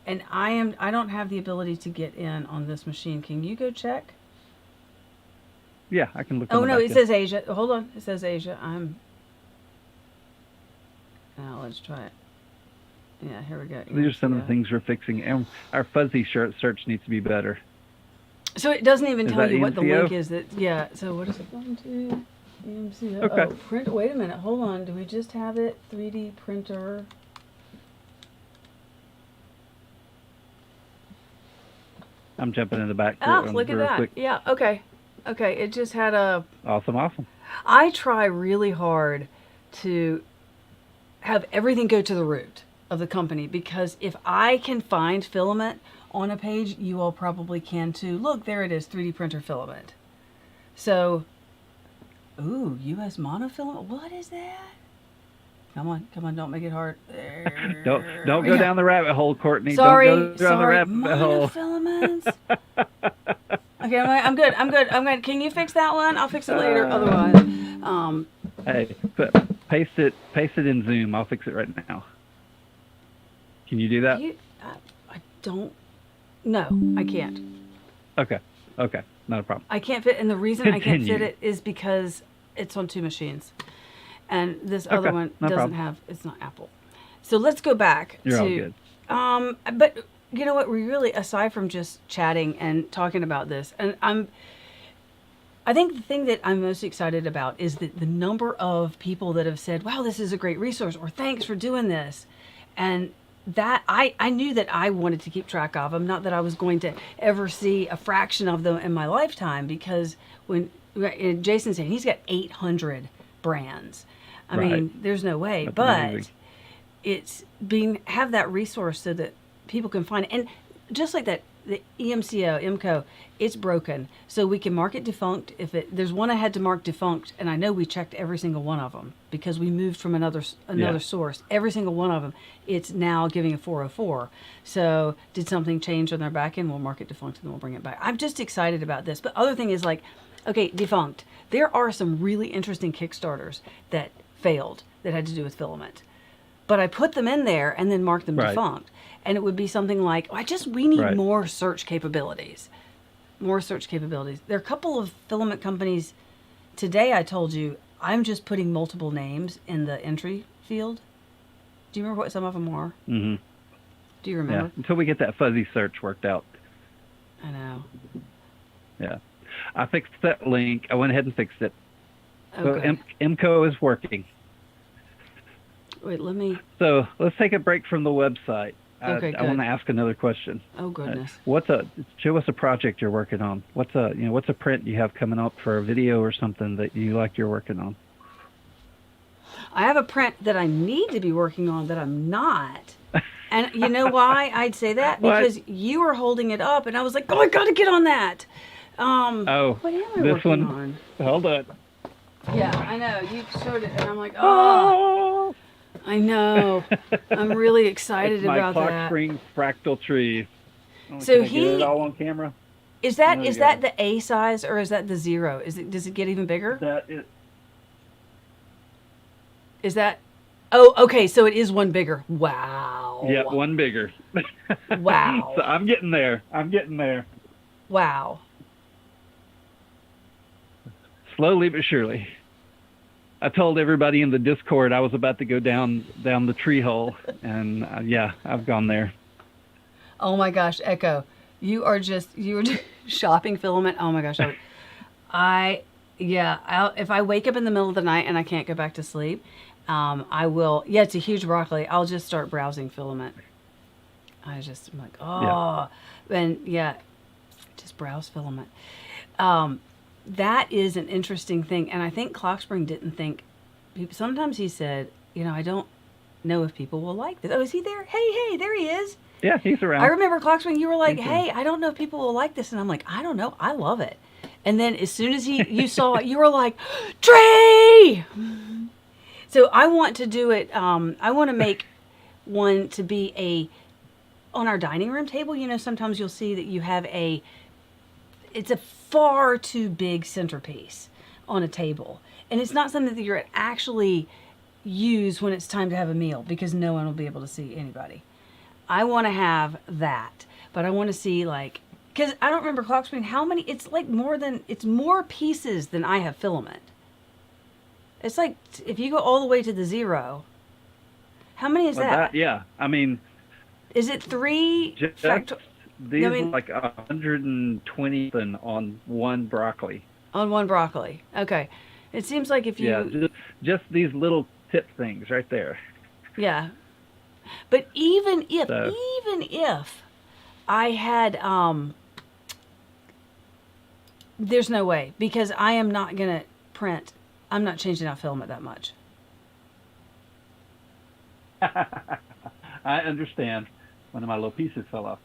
and I don't have the ability to get in on this machine. Can you go check? Yeah, I can look. Oh on the no, back it end. says Asia. Hold on, it says Asia. Now let's try it. Yeah, here we go. These are some of Yeah. the things we're fixing, and our fuzzy search needs to be better. So it doesn't even Is tell that you what the EMCO? link is. That yeah. So what is it? 1, 2, EMCO. Okay. Oh, print. Wait a minute. Hold on. Do we just have it? 3D printer. I'm jumping in the back. Ah, real look at that. quick. Yeah. Okay. Okay. It just had a. Awesome. I try really hard to have everything go to the root of the company, because if I can find filament on a page, you all probably can too. Look, there it is, 3D printer filament. So, ooh, US monofilament. What is that? Come on, don't make it hard. There. Don't go Yeah. down the rabbit hole, Courtney. Sorry, Don't go down the rabbit hole. monofilaments. Okay, I'm good. Can you fix that one? I'll fix it later. Otherwise, Hey, paste it in Zoom. I'll fix it right now. Can you do that? I don't. No, I can't. Okay, not a problem. I can't fit, and the reason I can't fit Continue. it is because it's on 2 machines, and this other one no doesn't problem. have. It's not Apple. So let's go back You're to. all good. But you know what? We really, aside from just chatting and talking about this, and I think the thing that I'm most excited about is that the number of people that have said, "Wow, this is a great resource," or "Thanks for doing this," and that I knew that I wanted to keep track of them. Not that I was going to ever see a fraction of them in my lifetime, because when Jason said he's got 800 brands, I Right. mean, there's no way. That's but amazing. it's have that resource so that people can find it. And just like that, the EMCO, it's broken. So we can mark it defunct. There's one I had to mark defunct, and I know we checked every single one of them because we moved from another source. Every single one of them, it's now giving a 404. So did something change on their back end? We'll mark it defunct and then we'll bring it back. I'm just excited about this. But other thing is like, okay, defunct. There are some really interesting Kickstarters that failed that had to do with filament. But I put them in there and then marked them Right. defunct. And it would be something like, we need Right. more search capabilities. More search capabilities. There are a couple of filament companies. Today I told you, I'm just putting multiple names in the entry field. Do you remember what some of them are? Mm-hmm. Do you Yeah. remember? Until we get that fuzzy search worked out. I know. Yeah. I fixed that link. I went ahead and fixed it. Okay. So MCO is working. Wait, let me. So let's take a break from the website. Okay, I want good. to ask another question. Oh, goodness. Show us a project you're working on. What's a print you have coming up for a video or something that you're working on? I have a print that I need to be working on that I'm not. And you know why I'd say that? What? Because you were holding it up, and I was like, oh, I got to get on that. Oh, What am I this working one. on? Hold on. Yeah, I know. You showed it, and I'm like, oh, I know. I'm really excited It's my about clock that. spring fractal tree. Oh, So can I get it all on camera? Is that There you that go. the A size or is that the 0? Does it get even bigger? That is. Is that? Oh, okay. So it is one bigger. Wow. Yeah, one bigger. Wow. So I'm getting there. Wow. Slowly but surely. I told everybody in the Discord I was about to go down the tree hole, and yeah, I've gone there. Oh my gosh, Echo, you were just shopping filament. Oh my gosh, if I wake up in the middle of the night and I can't go back to sleep, I will. Yeah, it's a huge broccoli. I'll just start browsing filament. I'm like, oh, and yeah, just browse filament. That is an interesting thing, and I think Clockspring didn't think. Sometimes he said, I don't know if people will like this. Oh, is he there? Hey, there he is. Yeah, he's around. I remember Clockspring, you were like, He's hey, I don't know if people will like this, and I'm like, I don't know, I love it. And then as soon as you saw it, you were like, Trey! So I want to do it. I want to make one to be on our dining room table. Sometimes you'll see that you have it's a far too big centerpiece on a table. And it's not something that you're actually use when it's time to have a meal because no one will be able to see anybody. I want to have that, but I want to see because I don't remember Clockspring how many. It's more pieces than I have filament. It's like if you go all the way to the 0, how many is that? Yeah, I mean, is it 3? These are like 120 on one broccoli. On one broccoli. Okay. It seems like if you... Yeah, just these little tip things right there. Yeah. But even if I had... there's no way. Because I am not going to print... I'm not changing out filament that much. I understand. One of my little pieces fell off.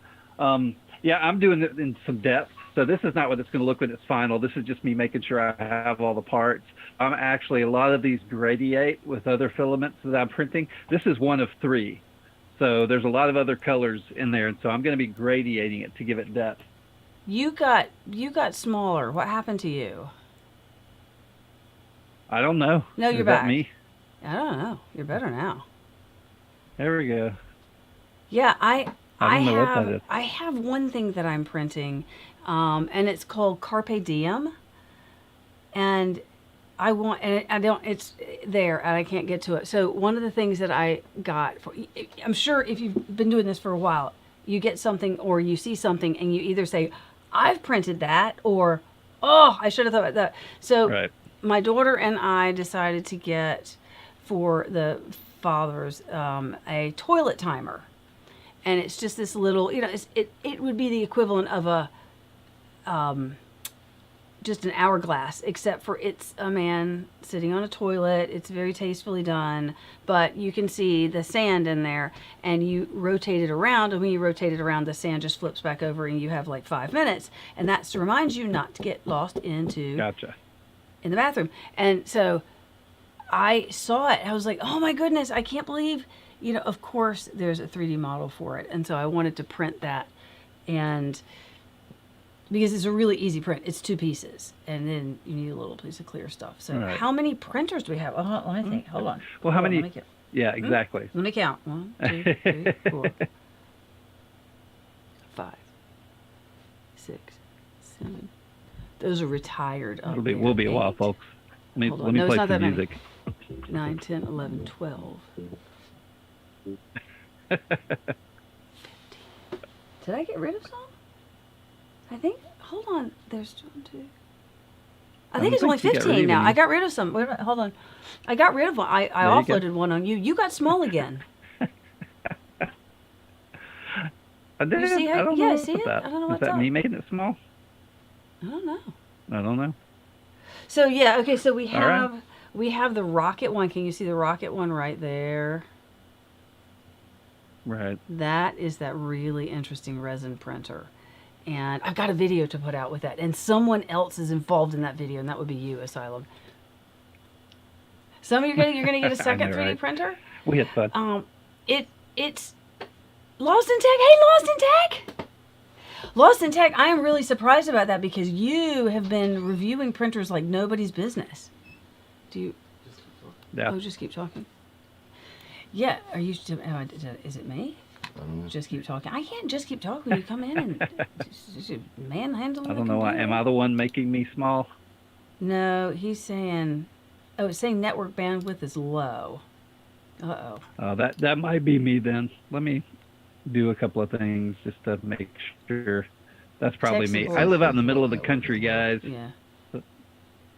Yeah, I'm doing it in some depth. So this is not what it's going to look when it's final. This is just me making sure I have all the parts. I'm actually, a lot of these gradiate with other filaments that I'm printing. This is one of 3. So there's a lot of other colors in there. And so I'm going to be gradiating it to give it depth. You got smaller. What happened to you? I don't know. No, you're is back. That me? I don't know. You're better now. There we go. Yeah, I don't know what that is. I have one thing that I'm printing, and it's called Carpe Diem, and it's there, and I can't get to it. So one of the things that I got, I'm sure if you've been doing this for a while, you get something or you see something, and you either say, I've printed that, or, oh, I should have thought about that. So Right. My daughter and I decided to get for the fathers a toilet timer. And it's just this little, it would be the equivalent of a, just an hourglass, except for it's a man sitting on a toilet. It's very tastefully done, but you can see the sand in there, and you rotate it around, and when you rotate it around, the sand just flips back over, and you have like 5 minutes, and that's to remind you not to get lost into Gotcha. in the bathroom. And so I saw it. I was like, oh my goodness, I can't believe, of course there's a 3D model for it. And so I wanted to print that, and because it's a really easy print. It's 2 pieces, and then you need a little piece of clear stuff. So Right. How many printers do we have? Oh, let me think. Hold on. Well, how many? Let me count. Yeah, exactly. Let me count. 1, 2, 3, 4, 5, 6, 7. Those are retired. Up there. We'll be a while, 8, folks. Hold on. Let me No, it's play not some that many. music. 9, 10, 11, 12. 15. Did I get rid of some? I think. Hold on. There's 1, 2. I think it's only think you got rid 15 of now. any. I got rid of some. Wait a minute, hold on. I got rid of one. I There you go. offloaded one on you. You got small again. I did. You see how- I don't yeah, know I see what's it? that. I don't know Is what's that up. me making it small? I don't know. I don't know. So yeah, okay. So we All right. have the rocket one. Can you see the rocket one right there? Right. That is that really interesting resin printer. And I've got a video to put out with that. And someone else is involved in that video, and that would be you, Asylum. You're gonna get a second know, 3D right? printer? We had fun. It's Lost in Tech. Hey, Lost in Tech! Lost in Tech, I am really surprised about that because you have been reviewing printers like nobody's business. Do you... Yeah. Oh, just keep talking. Yeah, are you... Is it me? I don't know. Just keep talking. I can't just keep talking when you come in and manhandle. I don't know why. Am I the one making me small? No, he's saying... Oh, it's saying network bandwidth is low. Uh-oh. That might be me then. Let me do a couple of things just to make sure. That's probably me. Technical. I live out in the middle of the country, guys. Yeah.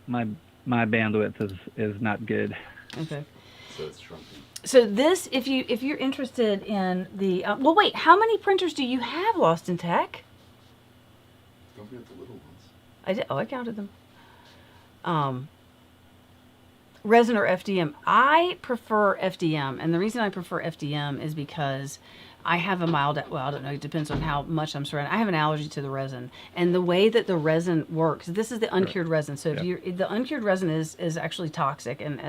My bandwidth is not good. Okay. So it's shrunken. So this, if you're interested in the... well, wait. How many printers do you have, Lost in Tech? Don't forget the little ones. I did. Oh, I counted them. Resin or FDM? I prefer FDM, and the reason I prefer FDM is because I have a mild, well, I don't know, it depends on how much I'm surrounded. I have an allergy to the resin, and the way that the resin works, this is the uncured resin. So the uncured resin is actually toxic, and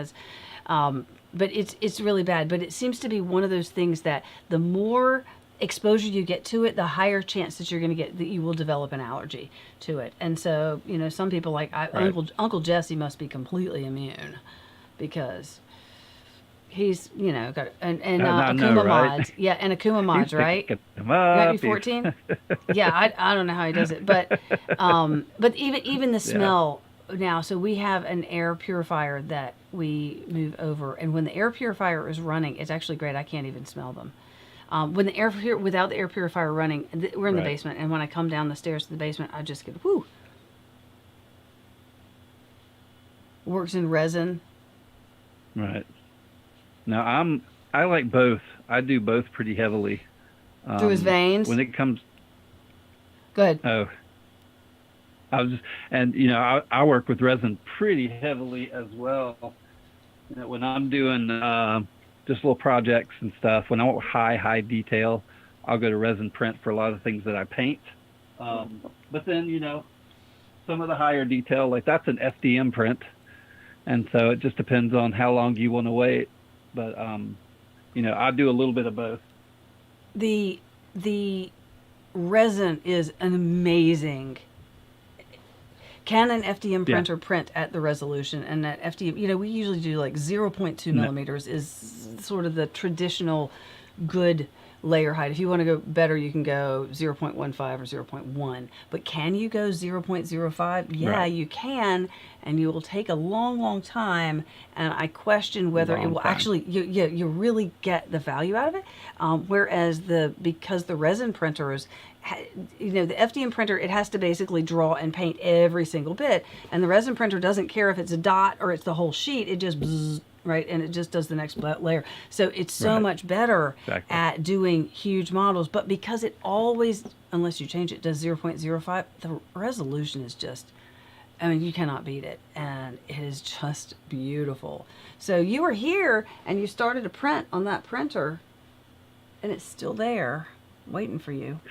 but it's really bad. But it seems to be one of those things that the more exposure you get to it, the higher chance that you're going to get that you will develop an allergy to it. And so, some people like Uncle Jesse must be completely immune because he's got and Akuma mods, yeah, and Akuma mods, right? You might be 14. Yeah, I don't know how he does it, but even the smell now. So we have an air purifier that we move over, and when the air purifier is running, it's actually great. I can't even smell them. When without the air purifier running, we're in the basement, and when I come down the stairs to the basement, I just get whoo. Works in resin. Right. Now I like both. I do both pretty heavily. Through his veins. When it comes. Go ahead. Oh. I work with resin pretty heavily as well. When I'm doing just little projects and stuff, when I want high detail, I'll go to resin print for a lot of things that I paint. But then, some of the higher detail, like that's an FDM print. And so it just depends on how long you want to wait. But, I do a little bit of both. The resin is an amazing... Can an FDM printer print at the resolution? And that FDM, we usually do like 0.2 millimeters is sort of the traditional good layer height. If you want to go better, you can go 0.15 or 0.1. But can you go 0.05? Yeah, you can, and you will take a long time. And I question whether it will actually, you really get the value out of it. Whereas because the resin printers, the FDM printer, it has to basically draw and paint every single bit, and the resin printer doesn't care if it's a dot or it's the whole sheet. It just bzzz, right, and it just does the next layer. So it's so much better at doing huge models. But because it always, unless you change it, does 0.05, the resolution is just, you cannot beat it, and it is just beautiful. So you were here and you started a print on that printer, and it's still there, waiting for you.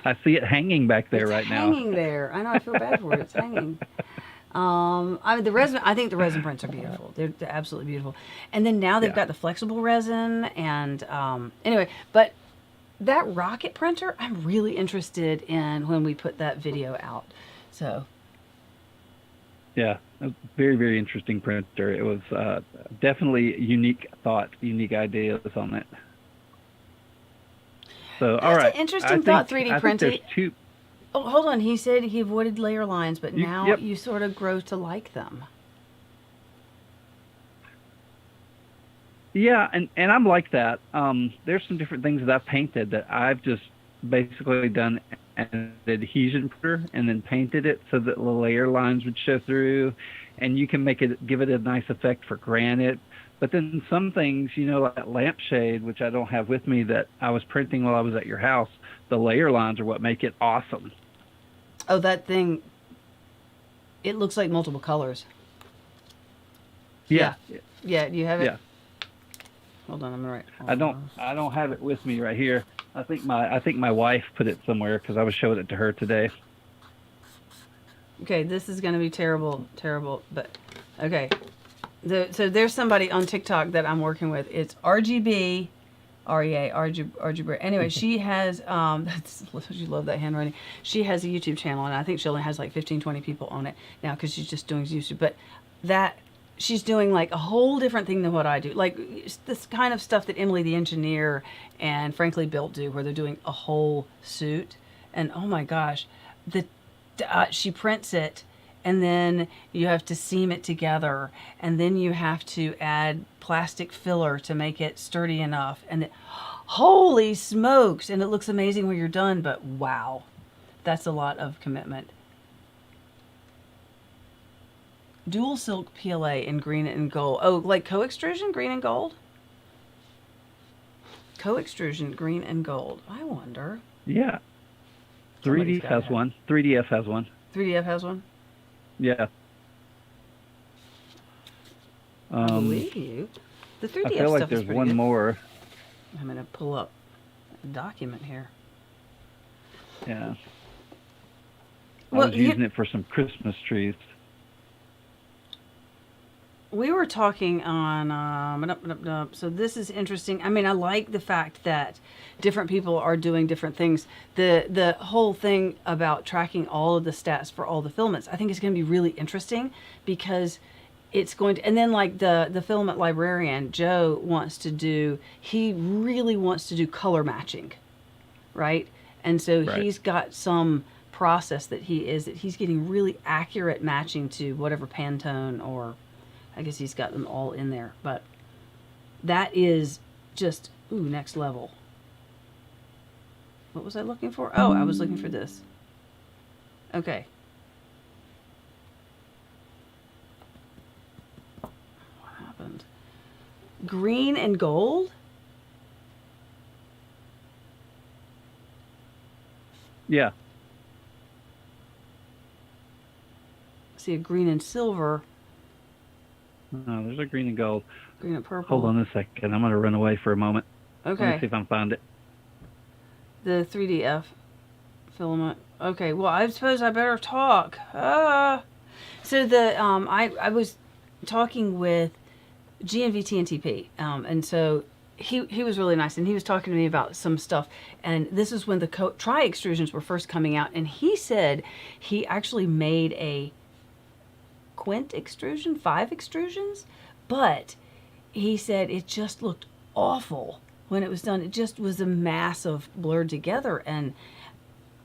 I see it hanging back there now. Hanging there. I know. I feel bad for it. It's hanging. The resin. I think the resin prints are beautiful. They're absolutely beautiful. And then now they've got the flexible resin. And anyway, but that rocket printer, I'm really interested in when we put that video out. So. Yeah, a very, very interesting printer. It was definitely unique thought, unique ideas on it. So, all right. That's an interesting thought, 3D printing. Oh, hold on. He said he avoided layer lines, but now you sort of grow to like them. Yeah, and I'm like that. There's some different things that I've painted that I've just basically done an adhesion printer and then painted it so that the layer lines would show through, and you can give it a nice effect for granite. But then some things, like that lampshade, which I don't have with me, that I was printing while I was at your house, the layer lines are what make it awesome. Oh, that thing, it looks like multiple colors. Yeah. Yeah, you have it? Yeah. Hold on, I'm right. I don't have it with me right here. I think my wife put it somewhere because I was showing it to her today. Okay, this is going to be terrible, but okay. So there's somebody on TikTok that I'm working with. It's RGB, RGB. Anyway, she has, you love that handwriting. She has a YouTube channel, and I think she only has like 15, 20 people on it now because she's just doing YouTube. But she's doing like a whole different thing than what I do. Like this kind of stuff that Emily the engineer and Frankly Built do, where they're doing a whole suit. And oh my gosh, she prints it, and then you have to seam it together, and then you have to add plastic filler to make it sturdy enough. And holy smokes, and it looks amazing when you're done, but wow, that's a lot of commitment. Dual silk PLA in green and gold. Oh, like co-extrusion, green and gold? Co-extrusion, green and gold. I wonder. Yeah. 3D has one. 3DF has one. 3DF has one? Yeah. I believe you. The 3DF I feel like stuff is there's pretty one good. more. I'm going to pull up a document here. Yeah. I Well, was using it for some Christmas trees. We were talking on, so this is interesting. I mean, I like the fact that different people are doing different things. The whole thing about tracking all of the stats for all the filaments, I think is going to be really interesting because it's going to, and then like the filament librarian, Joe he really wants to do color matching, right? And so he's got some process that he's getting really accurate matching to whatever Pantone, or I guess he's got them all in there, but that is just, next level. What was I looking for? Oh, I was looking for this. Okay. What happened? Green and gold? Yeah. See a green and silver. No, there's a green and gold. Green and purple. Hold on a second. I'm going to run away for a moment. Okay. Let me see if I can find it. The 3DF filament. Okay, well, I suppose I better talk. So I was talking with GNVT and TP, and so he was really nice, and he was talking to me about some stuff, and this is when the tri-extrusions were first coming out, and he said he actually made a quint extrusion, 5 extrusions, but he said it just looked awful when it was done. It just was a mass of blurred together, and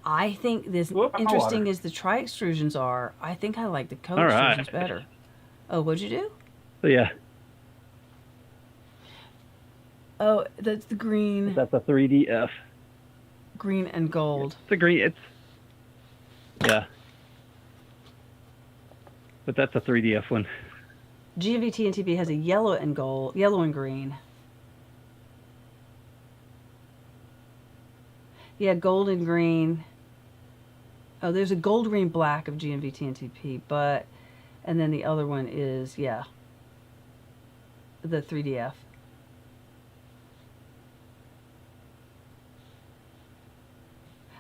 I think this interesting as the tri-extrusions are, I think I like the co-extrusions better. Oh, what'd you do? Yeah. Oh, that's the green. That's a 3DF. Green and gold. It's a green. Yeah. But that's a 3DF one. GNVT and TP has a yellow and green. Yeah, gold and green. Oh, there's a gold, green, black of GNVT and TP, and then the other one is, the 3DF.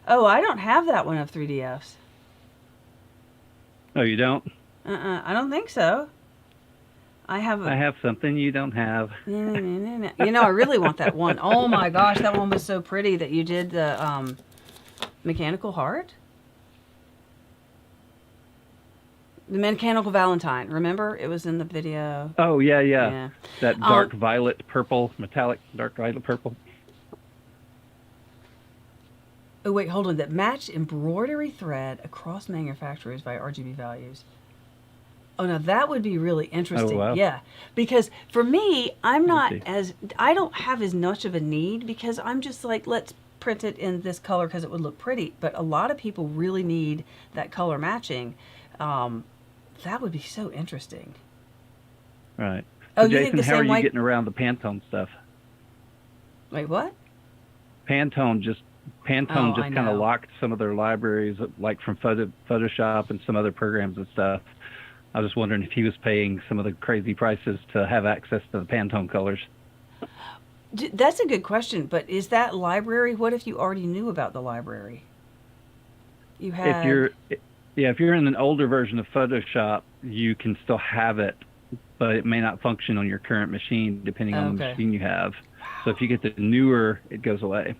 Oh, I don't have that one of 3DFs. Oh, you don't? I don't think so. I have something you don't have. You know, I really want that one. Oh my gosh, that one was so pretty that you did the mechanical heart. The mechanical Valentine. Remember? It was in the video. Oh, yeah. That dark violet purple, metallic dark violet purple. Oh, wait, hold on. That matched embroidery thread across manufacturers by RGB values. Oh, now that would be really interesting. Oh, wow. Yeah. Because for me, I don't have as much of a need because I'm just like, let's print it in this color because it would look pretty. But a lot of people really need that color matching. That would be so interesting. Right. Oh, so you Jason, think the how same are way? you getting around the Pantone stuff? Wait, what? Pantone just kind of locked some of their libraries, like from Photoshop and some other programs and stuff. I was just wondering if he was paying some of the crazy prices to have access to the Pantone colors. That's a good question, but is that library, what if you already knew about the library? You had... If you're, yeah, if you're in an older version of Photoshop, you can still have it, but it may not function on your current machine depending on the Okay. machine you have. So if you get the newer, it goes away.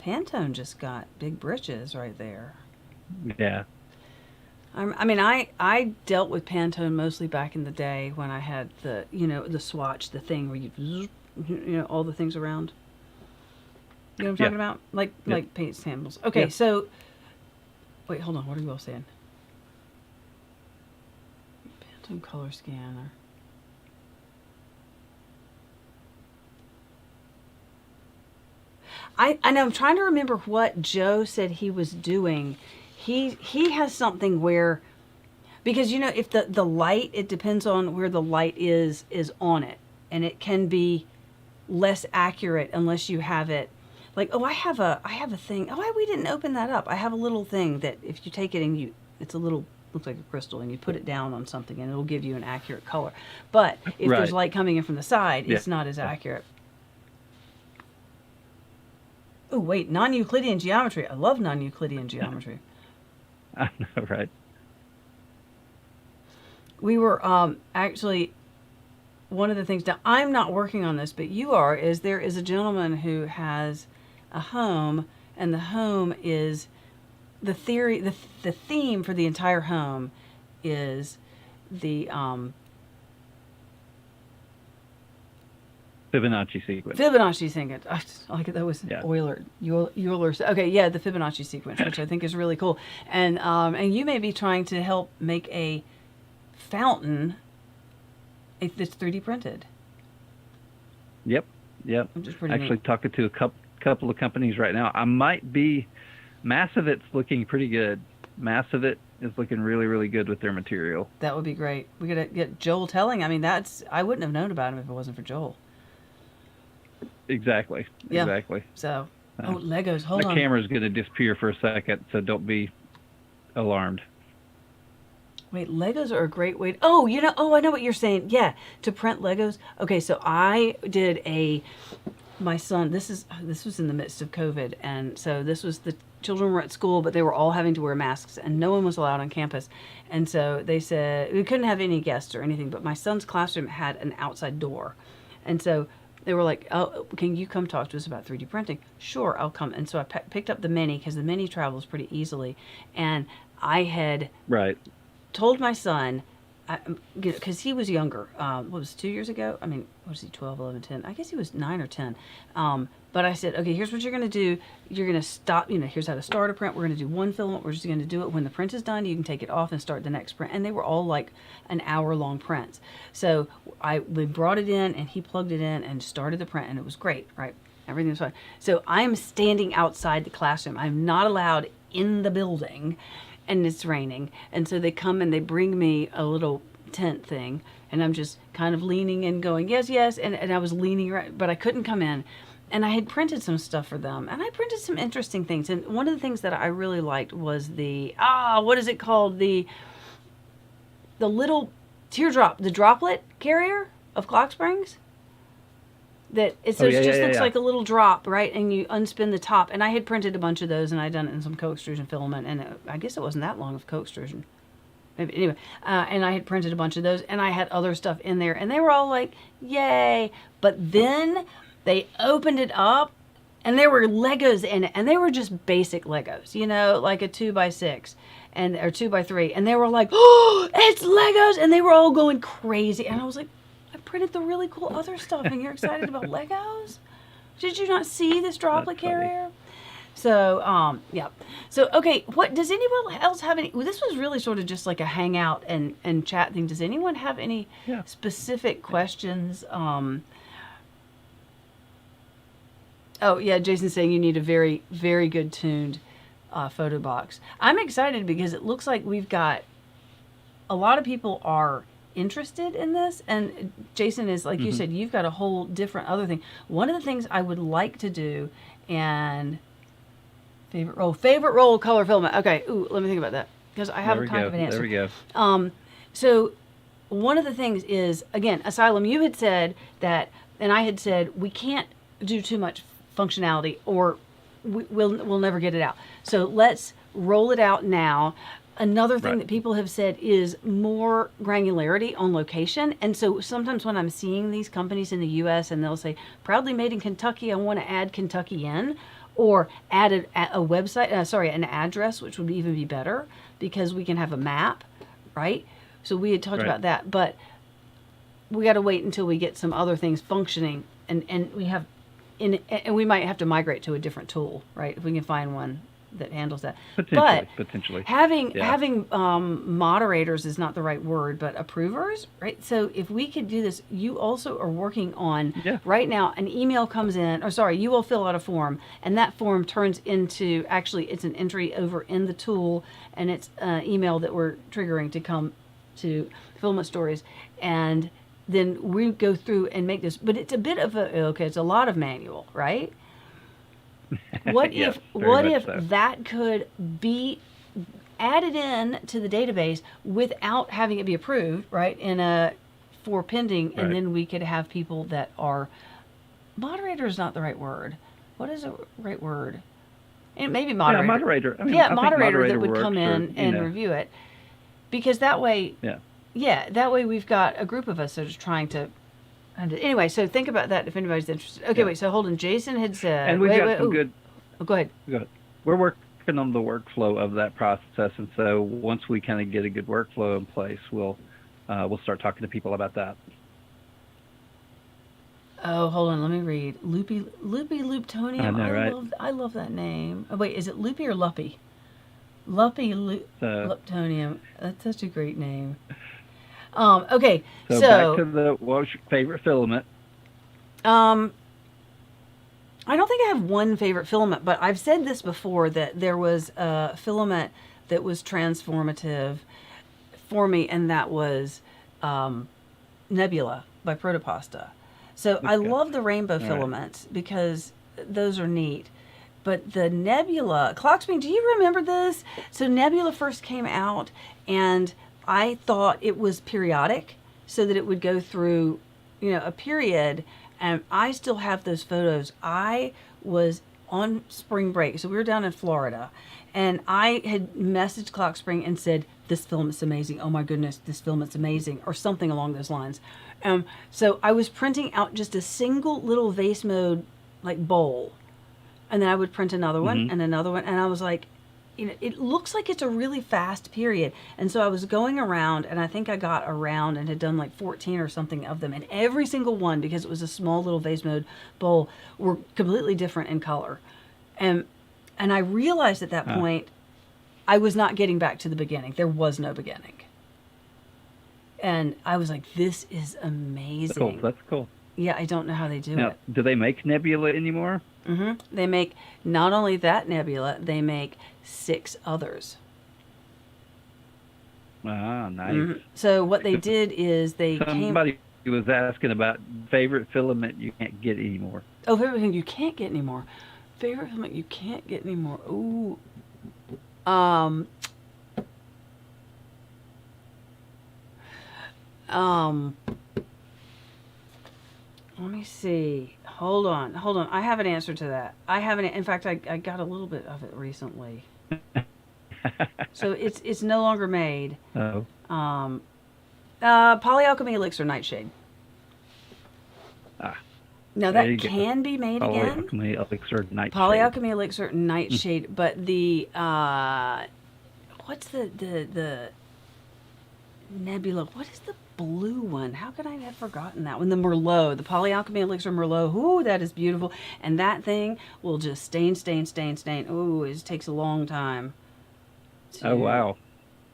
Pantone just got big britches right there. Yeah. I mean, I dealt with Pantone mostly back in the day when I had the, the swatch, the thing where you all the things around. You know what I'm talking about? Like paint samples. Okay, Yeah. so, wait, hold on. What are you all saying? Pantone color scanner. I know, I'm trying to remember what Joe said he was doing. He has something where, because if the light, it depends on where the light is on it, and it can be less accurate unless you have it. Like, I have a thing. We didn't open that up. I have a little thing that if you take it and it's a little, looks like a crystal, and you put it down on something and it'll give you an accurate color. But if there's Right. light coming in from the side, it's Yeah. not as accurate. Oh, wait, non-Euclidean geometry. I love non-Euclidean geometry. I know, right? We were actually, one of the things, now I'm not working on this, but you are, is there is a gentleman who has a home, and the home is, the theme for the entire home is the Fibonacci sequence. Fibonacci sequence. I like it. That was Yeah. Euler's. Okay, yeah, the Fibonacci sequence, which I think is really cool. And you may be trying to help make a fountain that's 3D printed. Yep. Which is pretty Actually neat. talking to a couple of companies right now. I might be, Massivit's looking pretty good. Massivit is looking really, really good with their material. That would be great. We gotta get Joel Telling. I mean, I wouldn't have known about him if it wasn't for Joel. Exactly. Yeah. Exactly. So, Legos. Hold My on. camera's going to disappear for a second, so don't be alarmed. Wait, Legos are a great way. I know what you're saying. Yeah, to print Legos. Okay, so I did my son, this was in the midst of COVID, and so this was, the children were at school, but they were all having to wear masks, and no one was allowed on campus. And so they said we couldn't have any guests or anything, but my son's classroom had an outside door. And so they were like, "Oh, can you come talk to us about 3D printing?" Sure, I'll come. And so I picked up the Mini, because the Mini travels pretty easily. And I had Right. told my son, because he was younger, what was it, 2 years ago? I mean, what was he, 12, 11, 10? I guess he was 9 or 10. But I said, okay, here's what you're going to do. You're going to stop, here's how to start a print. We're going to do one filament. We're just going to do it. When the print is done, you can take it off and start the next print. And they were all like an hour-long prints. So we brought it in, and he plugged it in and started the print, and it was great, right? Everything was fine. So I am standing outside the classroom. I'm not allowed in the building, and it's raining. And so they come and they bring me a little tent thing, and I'm just kind of leaning and going, yes, yes. And I was leaning right, but I couldn't come in. And I had printed some stuff for them, and I printed some interesting things. And one of the things that I really liked was what is it called? The little teardrop, the droplet carrier of clock springs. That it just looks like a little drop, right? And you unspin the top. And I had printed a bunch of those, and I'd done it in some co-extrusion filament. And I guess it wasn't that long of co-extrusion. Maybe, anyway, and I had printed a bunch of those, and I had other stuff in there. And they were all like, yay. But then they opened it up, and there were Legos in it. And they were just basic Legos, like a 2x6 or 2x3. And they were like, oh, it's Legos. And they were all going crazy. And I was like, I printed the really cool other stuff, and you're excited about Legos? Did you not see this droplet carrier? So, yeah. So, okay, what does anyone else have any? Well, this was really sort of just like a hangout and chat thing. Does anyone have any specific questions? Oh, yeah, Jason's saying you need a very, very good tuned photo box. I'm excited because it looks like we've got a lot of people are interested in this, and Jason is, like you said, you've got a whole different other thing. One of the things I would like to do, and favorite roll color filament. Okay, let me think about that, because I have a kind of an answer. There we go. So one of the things is, again, Asylum, you had said that and I had said we can't do too much functionality, or we'll never get it out. So let's roll it out now. Another thing that people have said is more granularity on location. And so sometimes when I'm seeing these companies in the U.S. and they'll say, proudly made in Kentucky, I want to add Kentucky in, or add a website, an address, which would even be better because we can have a map, right? So we had talked about that, but we got to wait until we get some other things functioning, and we have, and we might have to migrate to a different tool, right? If we can find one that handles that. Potentially. Having moderators is not the right word, but approvers, right? So if we could do this, you also are working on right now. An email comes in, you will fill out a form, and that form turns into it's an entry over in the tool, and it's an email that we're triggering to come to Fulfillment Stories, and then we go through and make this. But it's a bit of it's a lot of manual, right? What if that could be added in to the database without having it be approved, right? For pending, and then we could have people that are moderator is not the right word. What is the right word? And maybe moderator. Yeah, moderator. I mean, moderator that would come in and review it, because that way. That way we've got a group of us that are trying to. Anyway, so think about that if anybody's interested. Okay, wait. So hold on. Jason had said, and we've got some good. Oh, go ahead. We're working on the workflow of that process, and so once we kind of get a good workflow in place, we'll start talking to people about that. Oh, hold on. Let me read. Looptonium. I know, right? I love that name. Oh, wait, is it Loopy or Luppy? Looptonium. That's such a great name. Okay, so back to what's your favorite filament? I don't think I have one favorite filament, but I've said this before, that there was a filament that was transformative for me, and that was Nebula by Protopasta. So I love the rainbow filaments because those are neat. But the Nebula, Clockspring, do you remember this? So Nebula first came out, and I thought it was periodic, so that it would go through, a period, and I still have those photos. I was on spring break, so we were down in Florida, and I had messaged Clockspring and said, this filament's amazing. Oh my goodness, this filament's amazing, or something along those lines. So I was printing out just a single little vase mode bowl, and then I would print another one and another one, and I was like, it looks like it's a really fast period. And so I was going around, and I think I got around and had done 14 or something of them. And every single one, because it was a small little vase mode bowl, were completely different in color. And I realized at that point, I was not getting back to the beginning. There was no beginning. And I was like, this is amazing. That's cool. Yeah, I don't know how they do it. Do they make Nebula anymore? They make not only that Nebula, they make 6 others. Ah, nice. So what they did is somebody was asking about favorite filament you can't get anymore. Oh, favorite filament you can't get anymore. Favorite filament you can't get anymore. Ooh. Let me see. Hold on. I have an answer to that. In fact, I got a little bit of it recently. So it's no longer made. Oh. Polyalchemy Elixir Nightshade. Now that can be made again. Polyalchemy Elixir Nightshade. Polyalchemy Elixir Nightshade, but the what's the Nebula? What is the blue one? How could I have forgotten that one? The Merlot, the Polyalchemy Elixir Merlot. Ooh, that is beautiful. And that thing will just stain. Ooh, it takes a long time. Oh wow.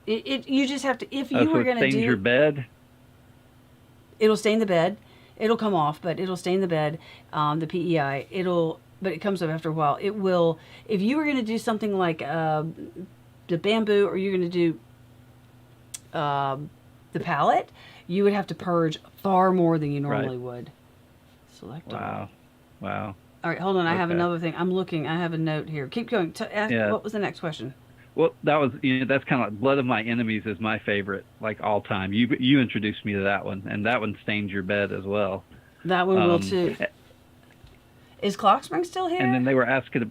You just have to, if you were going to do your bed. It'll stain the bed. It'll come off, but it'll stain the bed. The PEI. But it comes up after a while. It will. If you were going to do something like the bamboo, or you're going to do the palette, you would have to purge far more than you normally would. Select all. Wow. All right, hold on. I have another thing. I'm looking. I have a note here. Keep going. What was the next question? Well, that was, that's kind of like Blood of My Enemies is my favorite, all time. You introduced me to that one, and that one stains your bed as well. That one will too. Is Clockspring still here? And then they were asking,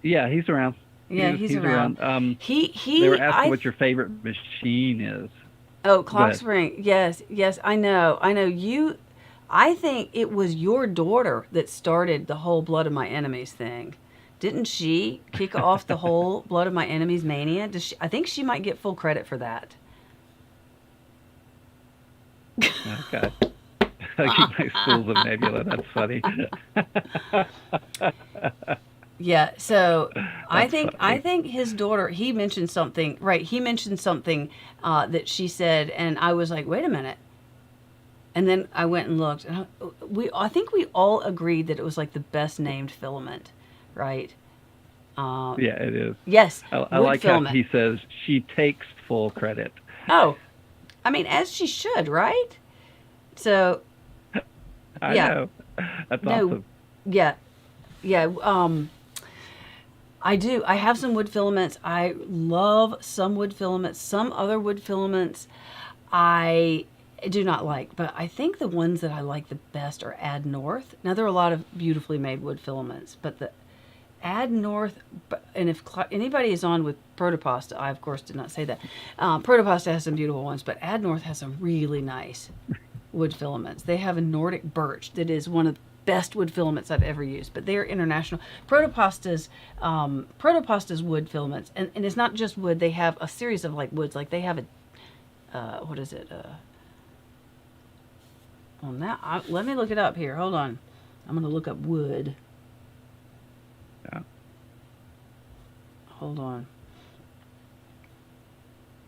yeah, he's around. Yeah, he's around. They were asking what your favorite machine is. Oh, Clockspring. Yes, I know. I think it was your daughter that started the whole Blood of My Enemies thing. Didn't she kick off the whole Blood of My Enemies mania? I think she might get full credit for that. Okay. I keep my schools of Nebula. That's funny. Yeah, so I think funny. his daughter, he mentioned something, right? He mentioned something that she said, and I was like, wait a minute. And then I went and looked, and I think we all agreed that it was like the best named filament, right? Yeah, it is. Yes, I wood like filament. how he says she takes full credit. Oh, I mean, as she should, right? So, I yeah. know. That's No, awesome. yeah. I do. I have some wood filaments. I love some wood filaments. Some other wood filaments I do not like, but I think the ones that I like the best are Add North. Now, there are a lot of beautifully made wood filaments, but the Add North, and if anybody is on with Protopasta, I of course did not say that. Protopasta has some beautiful ones, but Add North has some really nice wood filaments. They have a Nordic birch that is one of the best wood filaments I've ever used, but they're international. Protopasta's wood filaments, and it's not just wood. They have a series of like woods. Like they have a, what is it? On that, let me look it up here. Hold on. I'm going to look up wood. Yeah. Hold on.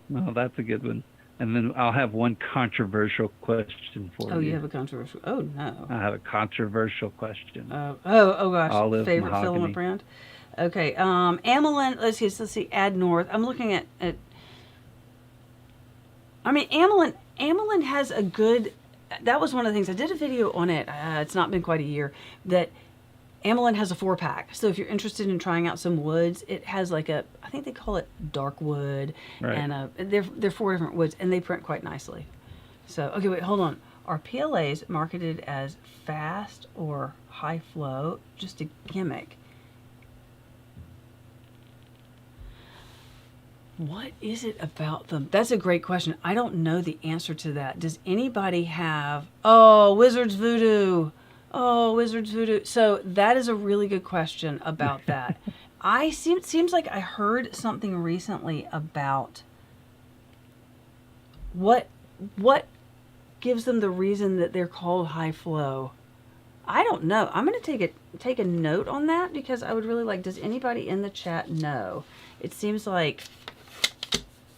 Well, that's a good one. And then I'll have one controversial question for you. Oh, you have a controversial. Oh no. I have a controversial question. Oh gosh. Olive Favorite mahogany. filament brand. Okay. Amelin. Let's see. Add North. I'm looking at. I mean, Amelin has a good. That was one of the things I did a video on it. It's not been quite a year that. Amelin has a 4-pack, so if you're interested in trying out some woods, it has like I think they call it dark wood, Right. and they're 4 different woods, and they print quite nicely. So, okay, wait, hold on. Are PLAs marketed as fast or high flow? Just a gimmick. What is it about them? That's a great question. I don't know the answer to that. Does anybody have... Oh, Wizard's Voodoo. Oh, Wizard's Voodoo. So that is a really good question about that. Seems like I heard something recently about what gives them the reason that they're called high flow. I don't know. I'm going to take a note on that because I would really like. Does anybody in the chat know? It seems like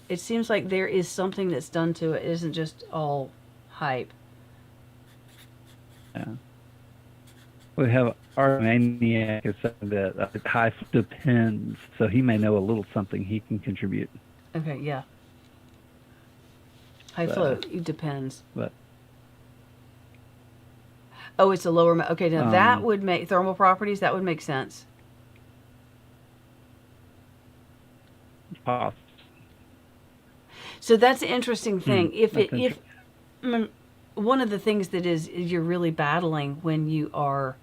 there is something that's done to it. It isn't just all hype. Yeah. We have our maniac is saying that high depends, so he may know a little something he can contribute. Okay, yeah. High flow, it depends. But oh, it's a lower. Okay, now that would make thermal properties. That would make sense. costs. So that's an interesting thing. One of the things that is you're really battling when you are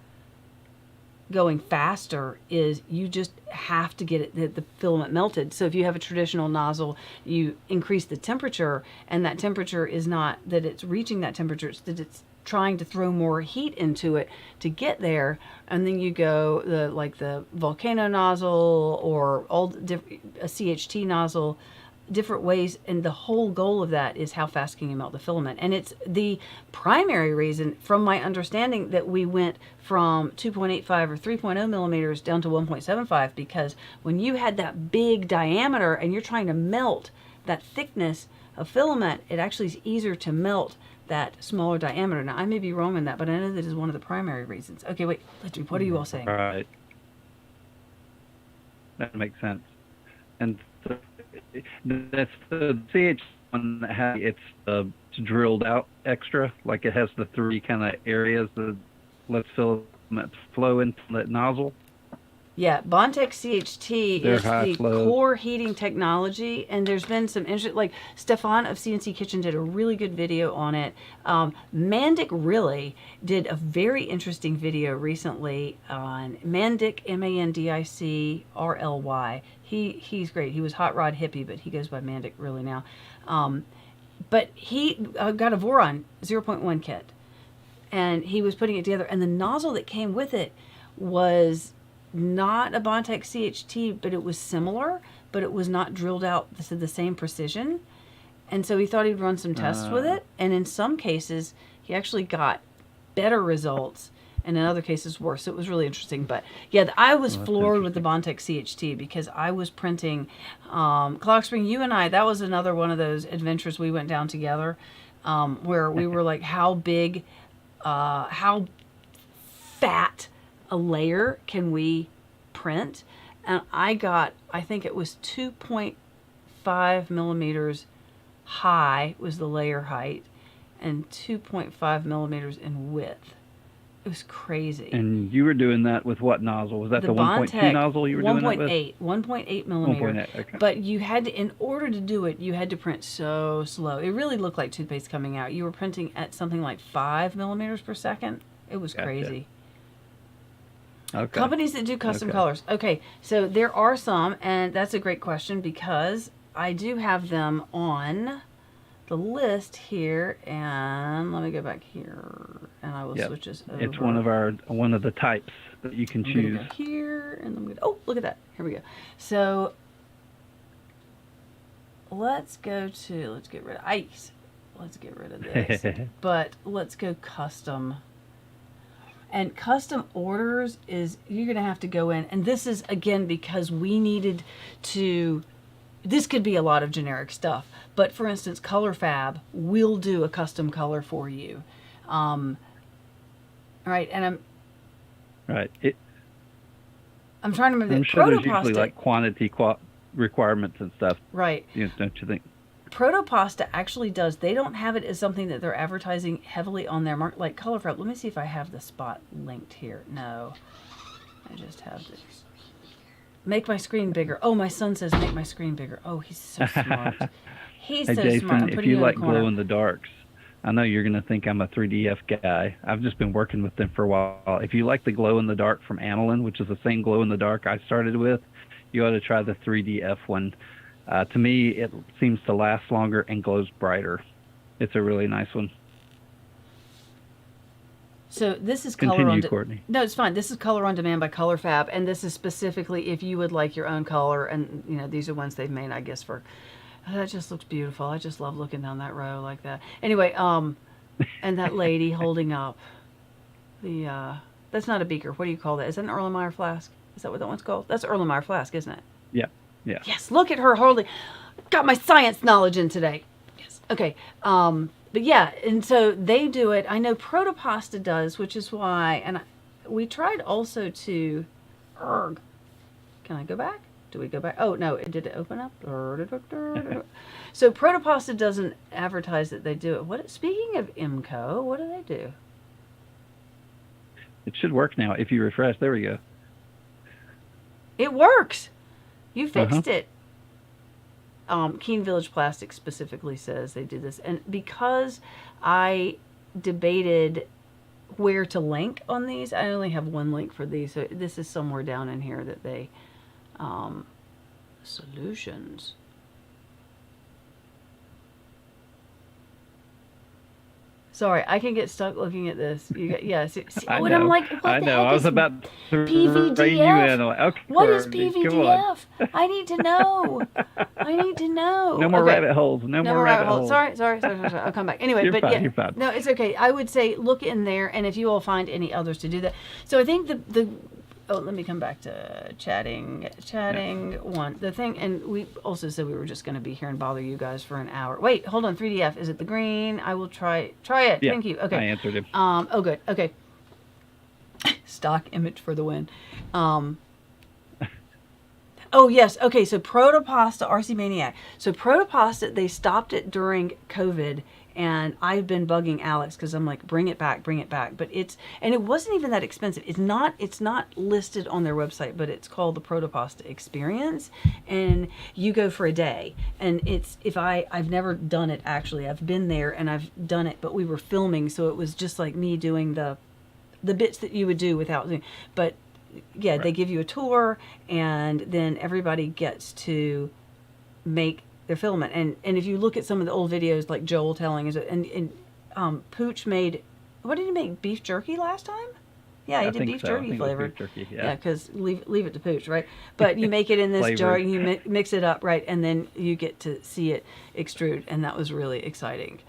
going faster is you just have to get the filament melted. So if you have a traditional nozzle, you increase the temperature, and that temperature is not that it's reaching that temperature, it's that it's trying to throw more heat into it to get there. And then you go the volcano nozzle or a CHT nozzle, different ways, and the whole goal of that is how fast can you melt the filament. And it's the primary reason, from my understanding, that we went from 2.85 or 3.0 millimeters down to 1.75, because when you had that big diameter and you're trying to melt that thickness of filament, it actually is easier to melt that smaller diameter. Now, I may be wrong on that, but I know that is one of the primary reasons. Okay, wait, what are you all saying? Right. That makes sense. And that's the CH one that has it's drilled out extra, like it has the three kind of areas that lets filament flow into that nozzle. Yeah, Bondtech CHT They're is high the flow. core heating technology, and there's been some interesting, like Stefan of CNC Kitchen did a really good video on it. Mandic really did a very interesting video recently on Mandic, MANDIC RLY. He's great. He was Hot Rod Hippie, but he goes by Mandic really now. But he got a Voron 0.1 kit, and he was putting it together, and the nozzle that came with it was not a Bondtech CHT, but it was similar, but it was not drilled out to the same precision. And so he thought he'd run some tests with it, and in some cases he actually got better results, and in other cases worse. So it was really interesting. But yeah, I was floored with the Bondtech CHT because I was printing Clock Spring. You and I, that was another one of those adventures we went down together, where we were like, how big, how fat a layer can we print? And I got, I think it was 2.5 millimeters high was the layer height, and 2.5 millimeters in width. It was crazy. And you were doing that with what nozzle? Was that the 1.2 Bondtech nozzle you were doing that with? 1.8 millimeter. 1.8, okay. But you had to, in order to do it, you had to print so slow. It really looked like toothpaste coming out. You were printing at something like 5 millimeters per second. It was Gotcha. crazy. Okay. Companies that do custom Okay. colors. Okay, so there are some, and that's a great question because I do have them on the list here, and let me go back here, and I will Yep. switch this over. It's one of the types that you can I'm gonna choose. go here, and I'm gonna, oh, look at that. Here we go. So let's get rid of ice. Let's get rid of this. But let's go custom. And custom orders is, you're going to have to go in. And this is, again, because we needed to, this could be a lot of generic stuff. But for instance, Color Fab will do a custom color for you. All right, and Right. I'm trying to remember I'm that sure there's usually Protopasta, like quantity requirements and stuff. right. Don't you think? Protopasta actually does. They don't have it as something that they're advertising heavily on their market, like Color Fab. Let me see if I have the spot linked here. No, I just have this. Make my screen bigger. Oh, my son says make my screen bigger. Oh, he's so smart. He's Hey, so Jason, smart. I'm if putting you you in like the corner. glow in the darks, I know you're going to think I'm a 3DF guy. I've just been working with them for a while. If you like the glow in the dark from Anilin, which is the same glow in the dark I started with, you ought to try the 3DF one. To me, it seems to last longer and glows brighter. It's a really nice one. So this is color Continue, on Courtney. No, it's fine. This is Color on Demand by Color Fab, and this is specifically if you would like your own color. And you know, these are ones they've made, I guess, for. Oh, that just looks beautiful. I just love looking down that row like that. Anyway, and that lady holding up the. That's not a beaker. What do you call that? Is that an Erlenmeyer flask? Is that what that one's called? That's an Erlenmeyer flask, isn't it? Yeah, yeah. Yes, look at her holding. Got my science knowledge in today. Yes. Okay. But yeah, and so they do it. I know Protopasta does, which is why, and we tried also to. Can I go back? Do we go back? Oh no, did it open up? So Protopasta doesn't advertise that they do it. What? Speaking of IMCO, what do they do? It should work now. If you refresh, there we go. It works. You fixed Uh-huh. it. Keene Village Plastics specifically says they did this. And because I debated where to link on these, I only have one link for these. So this is somewhere down in here that they, solutions. Sorry, I can get stuck looking at this. You got, yeah, see, I what know. I'm like, what I the know. heck I was is about to PVDF? rein you in. I'm like, okay, What is Courtney, come on. PVDF? I need to know. I need to know. No more Okay. rabbit holes. No more rabbit holes. Sorry. I'll come back. Anyway, You're but fine, yeah, you're fine. no, it's okay. I would say look in there, and if you all find any others to do that. So I think the oh, let me come back to chatting one. The thing, and we also said we were just going to be here and bother you guys for an hour. Wait, hold on. 3DF, is it the green? I will try it. Yeah, Thank you. Okay. I answered him. Oh, good. Okay. Stock image for the win. Oh, yes. Okay, so Protopasta, RC Maniac. So Protopasta, they stopped it during COVID, And I've been bugging Alex because I'm like, bring it back. But it wasn't even that expensive. It's not listed on their website, but it's called the Protopasta Experience, and you go for a day. And I've never done it actually. I've been there and I've done it, but we were filming, so it was just like me doing the bits that you would do without, but yeah, Right. they give you a tour, and then everybody gets to make their filament. And if you look at some of the old videos, like Joel telling us, and Pooch made, what did he make? Beef jerky last time? Yeah, he I did think beef so. I jerky think it was flavored. beef jerky, Yeah, because leave it to Pooch, right? But you make it in this jar, and you mix it up, right? And then you get to see it extrude, and that was really exciting.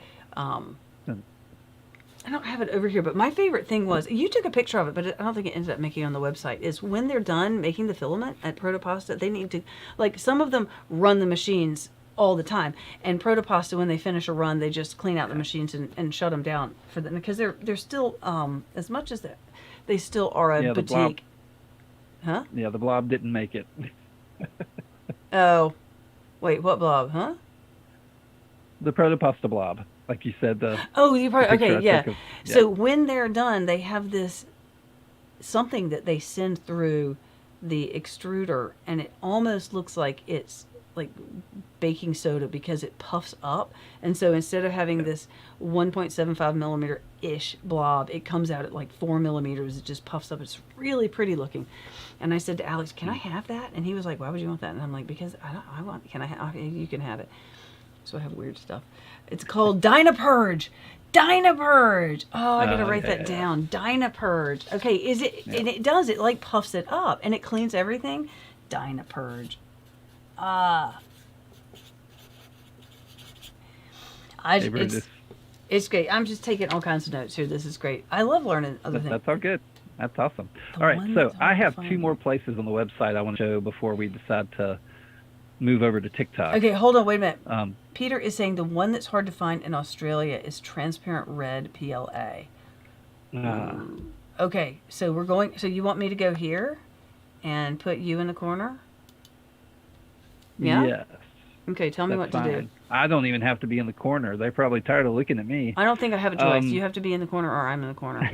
I don't have it over here, but my favorite thing was, you took a picture of it, but I don't think it ended up making it on the website, is when they're done making the filament at Protopasta, they need to, like, some of them run the machines all the time. And Protopasta, when they finish a run, they just clean out the machines and shut them down for them, because they're still, as much as they still are a the blob. boutique. Huh? Yeah, the blob didn't make it. Oh, wait, what blob? Huh? The Protopasta blob, like you said. Oh, you probably, picture okay, I yeah. took of- So when they're done, they have this something that they send through the extruder, and it almost looks like it's like baking soda because it puffs up. And so instead of having this 1.75 millimeter ish blob, it comes out at like 4 millimeters. It just puffs up. It's really pretty looking. And I said to Alex, "Can I have that?" And he was like, "Why would you want that?" And I'm like, "Because I want. Can I have? Okay, you can have it." So I have weird stuff. It's called Dynapurge. Dynapurge. Oh, I gotta write that down. Dynapurge. Okay, is it? Yeah. And it does. It like puffs it up and it cleans everything. Dynapurge. It's great. I'm just taking all kinds of notes here. This is great. I love learning other things. That's all good. That's awesome. The All right, one so that's I hard have to 2 find. more places on the website I want to show before we decide to move over to TikTok. Okay, hold on. Wait a minute. Um, Peter is saying the one that's hard to find in Australia is transparent red PLA. Okay, so we're going. So you want me to go here and put you in the corner? Yeah. Yes. Okay, tell me That's what to do. fine. I don't even have to be in the corner. They're probably tired of looking at me. I don't think I have a choice. Um, You have to be in the corner or I'm in the corner.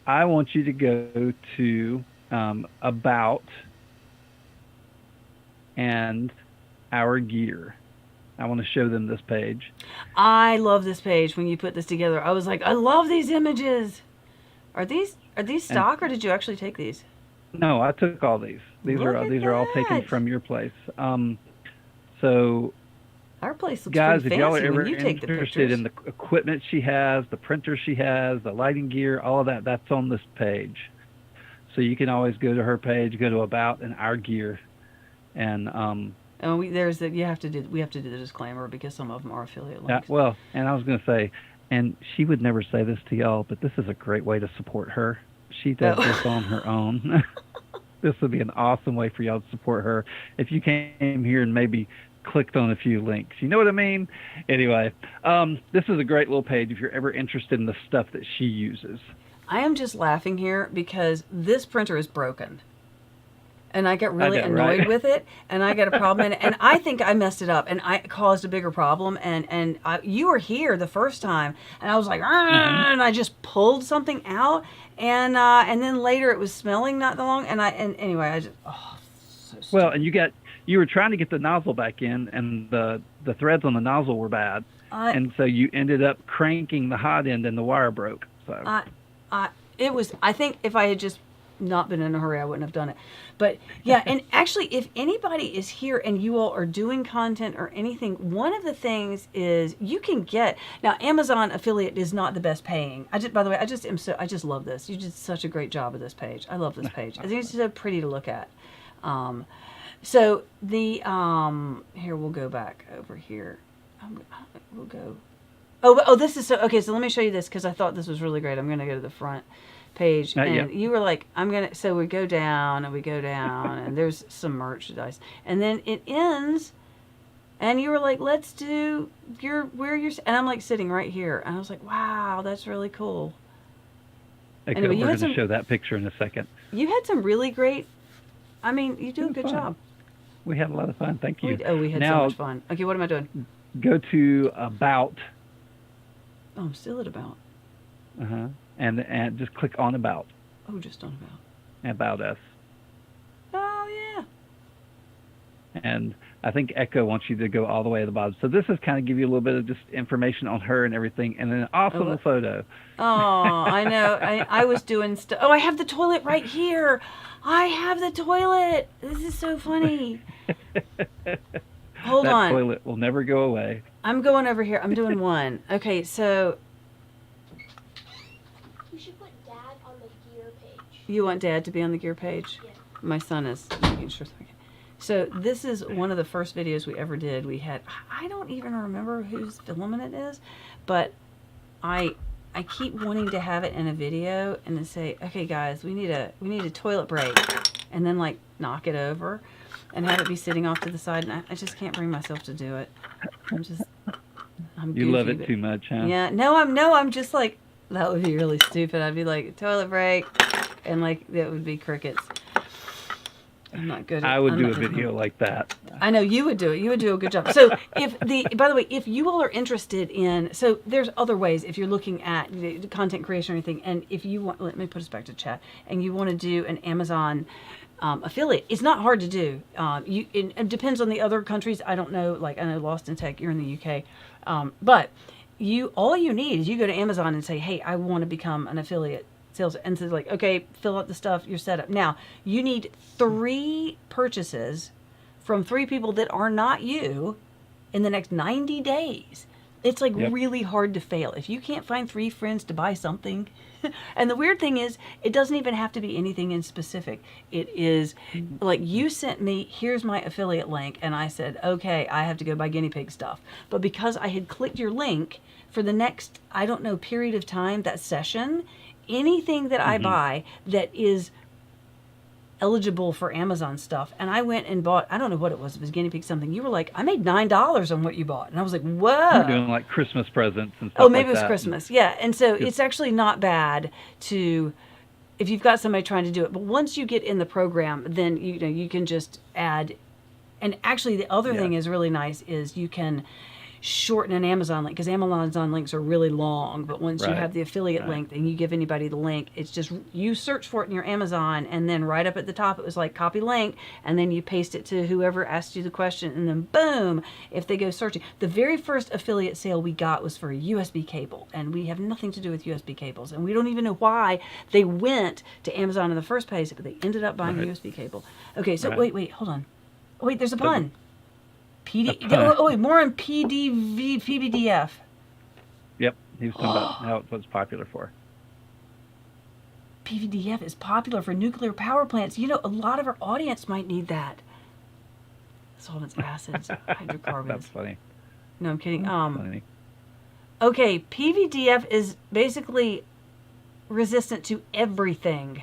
I want you to go to About and Our Gear. I want to show them this page. I love this page when you put this together. I was like, I love these images. Are these stock or did you actually take these? No, I took all these. These Look are at all taken that. from your place. So Our place looks guys, if pretty y'all are fancy ever when you take the interested pictures. in the equipment she has, the printer she has, the lighting gear, all of that, that's on this page. So you can always go to her page, go to About and Our Gear, and Oh, we have to do the disclaimer because some of them are affiliate yeah, links. well, and I was going to say, and she would never say this to y'all, but this is a great way to support her. She does this on her own. This would be an awesome way for y'all to support her if you came here and maybe clicked on a few links. You know what I mean? Anyway, this is a great little page if you're ever interested in the stuff that she uses. I am just laughing here because this printer is broken. And I got really annoyed right? with it, and I got a problem, and I think I messed it up, and I caused a bigger problem, and you were here the first time, and I was like, and I just pulled something out, and then later it was smelling not that long, and anyway, I just, so stupid. Well, and you were trying to get the nozzle back in, and the threads on the nozzle were bad, and so you ended up cranking the hot end, and the wire broke. So I think if I had just not been in a hurry, I wouldn't have done it. But yeah, and actually, if anybody is here and you all are doing content or anything, one of the things is you can get, now Amazon affiliate is not the best paying. By the way, I just love this. You did such a great job of this page. I love this page. I think it's so pretty to look at. So the, here, we'll go back over here. We'll go. Oh, this is okay. So let me show you this because I thought this was really great. I'm going to go to the front page, and you were like, so we go down and there's some merchandise, and then it ends, and you were like, let's do and I'm like sitting right here, and I was like, wow, that's really cool. okay, Anyway, we're going to show that picture in a second. You had some really great, you do a good job. We had a lot of fun. Thank you. We had so much fun. Okay, what am I doing? go to About, Oh, I'm still at about. and just click on About, Oh, just on about. About Us. Oh, yeah. And I think Echo wants you to go all the way to the bottom. So this is kind of give you a little bit of just information on her and everything, and then an awesome little photo. Oh, I know. I was doing stuff. Oh, I have the toilet right here. I have the toilet. This is so funny. Hold That on. toilet will never go away. I'm going over here. I'm doing one. Okay, so You should put Dad on the gear page. you want Dad to be on the gear page? Yeah. My son is making sure. So this is one of the first videos we ever did. We had, I don't even remember whose filming it is, but I keep wanting to have it in a video and then say, okay guys, we need a toilet break, and then like knock it over and have it be sitting off to the side, and I just can't bring myself to do it. I'm goofy, You love it but- too much, huh? Yeah, I'm just like, that would be really stupid. I'd be like, toilet break, and like that would be crickets. I'm not good at I would I'm do a not good at- video like that. I know you would do it. You would do a good job. So by the way, if you all are interested in, so there's other ways if you're looking at the content creation or anything, and if you want, let me put us back to chat, and you want to do an Amazon affiliate, it's not hard to do. It depends on the other countries. I don't know, like I know Lost in Tech, you're in the UK, but all you need is you go to Amazon and say, hey, I want to become an affiliate sales, and so like, okay, fill out the stuff, you're set up. Now you need 3 purchases from 3 people that are not you in the next 90 days. It's like really hard to fail if you can't find 3 friends to buy something. And the weird thing is, it doesn't even have to be anything in specific. It is like, you sent me, here's my affiliate link, and I said, okay, I have to go buy guinea pig stuff. But because I had clicked your link, for the next, I don't know, period of time, that session, anything that I buy that is eligible for Amazon stuff, and I went and bought, I don't know what it was guinea pig something, you were like, I made $9 on what you bought, and I was like, whoa. We're doing like Christmas presents and stuff. Oh, maybe like it was that. Christmas. Yeah. And so it's actually not bad to, if you've got somebody trying to do it, but once you get in the program, then you can just add. And actually the other thing is really nice is you can shorten an Amazon link, because Amazon links are really long, but once you have the affiliate link and you give anybody the link, it's just, you search for it in your Amazon, and then right up at the top it was like copy link, and then you paste it to whoever asked you the question, and then boom, if they go searching. The very first affiliate sale we got was for a USB cable, and we have nothing to do with USB cables, and we don't even know why they went to Amazon in the first place, but they ended up buying a USB cable. Okay, so wait, hold on. Oh, wait, there's a pun. Wait, more on PBDF. Yep, he was talking about how it was popular for. PVDF is popular for nuclear power plants. You know, a lot of our audience might need that. Solvents, acids, hydrocarbons. That's funny. No, I'm kidding. Funny. Okay, PVDF is basically resistant to everything.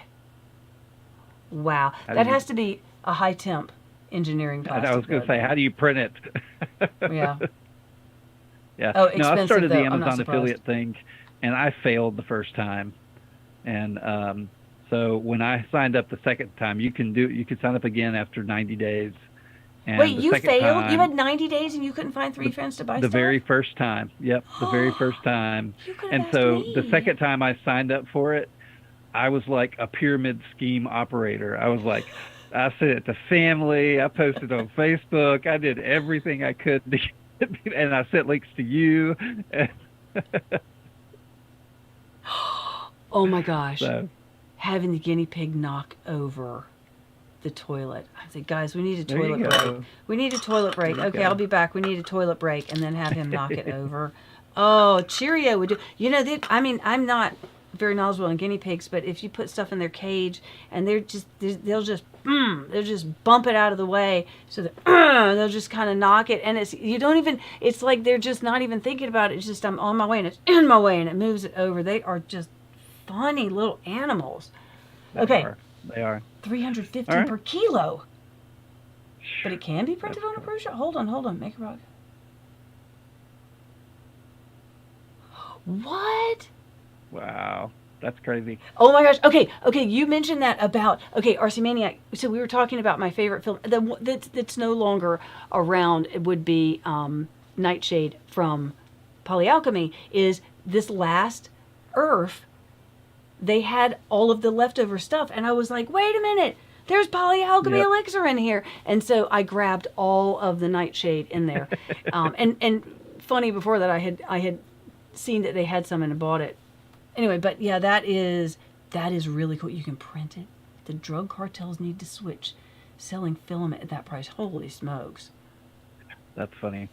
Wow, that has to be a high temp engineering plastic. I was going to say, how do you print it? Yeah. Yeah. Oh, No, I expensive, started the though. I'm not Amazon surprised. affiliate thing, and I failed the first time. And so when I signed up the second time, you can sign up again after 90 days. And Wait, the you second failed? time- You had 90 days and you couldn't find 3 friends to buy the stuff? very first time. Yep, the very first time. You could've And asked so me. the second time I signed up for it, I was like a pyramid scheme operator. I was like, I sent it to family. I posted on Facebook. I did everything I could to get, and I sent links to you. Oh my gosh. So, Having the guinea pig knock over the toilet. I said, guys, we need a There you toilet go. break. We need a toilet break. There you Okay, go. I'll be back. We need a toilet break, and then have him knock it over. Oh, Cheerio would do. You know, I'm not very knowledgeable on guinea pigs, but if you put stuff in their cage and they'll just bump it out of the way, so that they'll just kind of knock it, and it's like they're just not even thinking about it. It's just, I'm on my way and it's in my way, and it moves it over. They are just funny little animals. Okay. They are. 350 All right. per kilo. But it can be printed on a cruise ship? Hold on. Make a rock. What? Wow. That's crazy. Oh my gosh. Okay. You mentioned that about, RC Maniac. So we were talking about my favorite film that's no longer around. It would be nightshade from Polyalchemy is this last Earth, they had all of the leftover stuff, and I was like, wait a minute, there's Polyalchemy Yep. elixir in here. And so I grabbed all of the nightshade in there. And funny, before that I had seen that they had some and bought it. Anyway, but yeah, that is really cool. You can print it. The drug cartels need to switch selling filament at that price. Holy smokes. That's funny.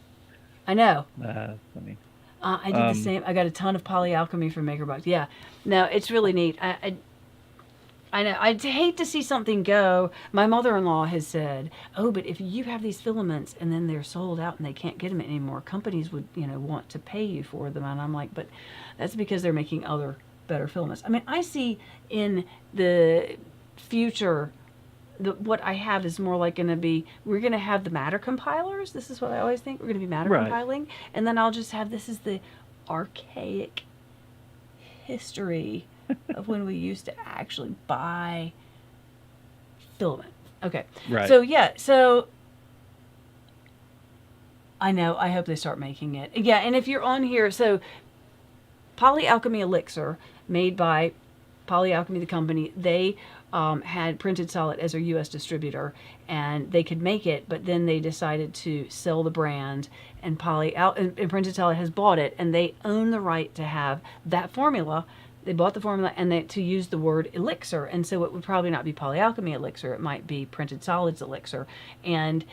I know. That's funny. I did the same. I got a ton of Polyalchemy from MakerBox. Yeah. No, it's really neat. I know. I'd hate to see something go. My mother-in-law has said, oh, but if you have these filaments and then they're sold out and they can't get them anymore, companies would, want to pay you for them. And I'm like, but that's because they're making other better filaments. I mean, I see in the future, what I have is more like going to be, we're going to have the matter compilers. This is what I always think. We're going to be matter Right. compiling. And then I'll just have, this is the archaic history of when we used to actually buy filament. Okay. Right. So, yeah. So, I know. I hope they start making it. Yeah. And if you're on here, so Polyalchemy Elixir, made by Polyalchemy, the company, they had Printed Solid as their U.S. distributor, and they could make it, but then they decided to sell the brand, and Printed Solid has bought it, and they own the right to have that formula. They bought the formula and to use the word elixir, and so it would probably not be Polyalchemy Elixir, it might be Printed Solids Elixir. And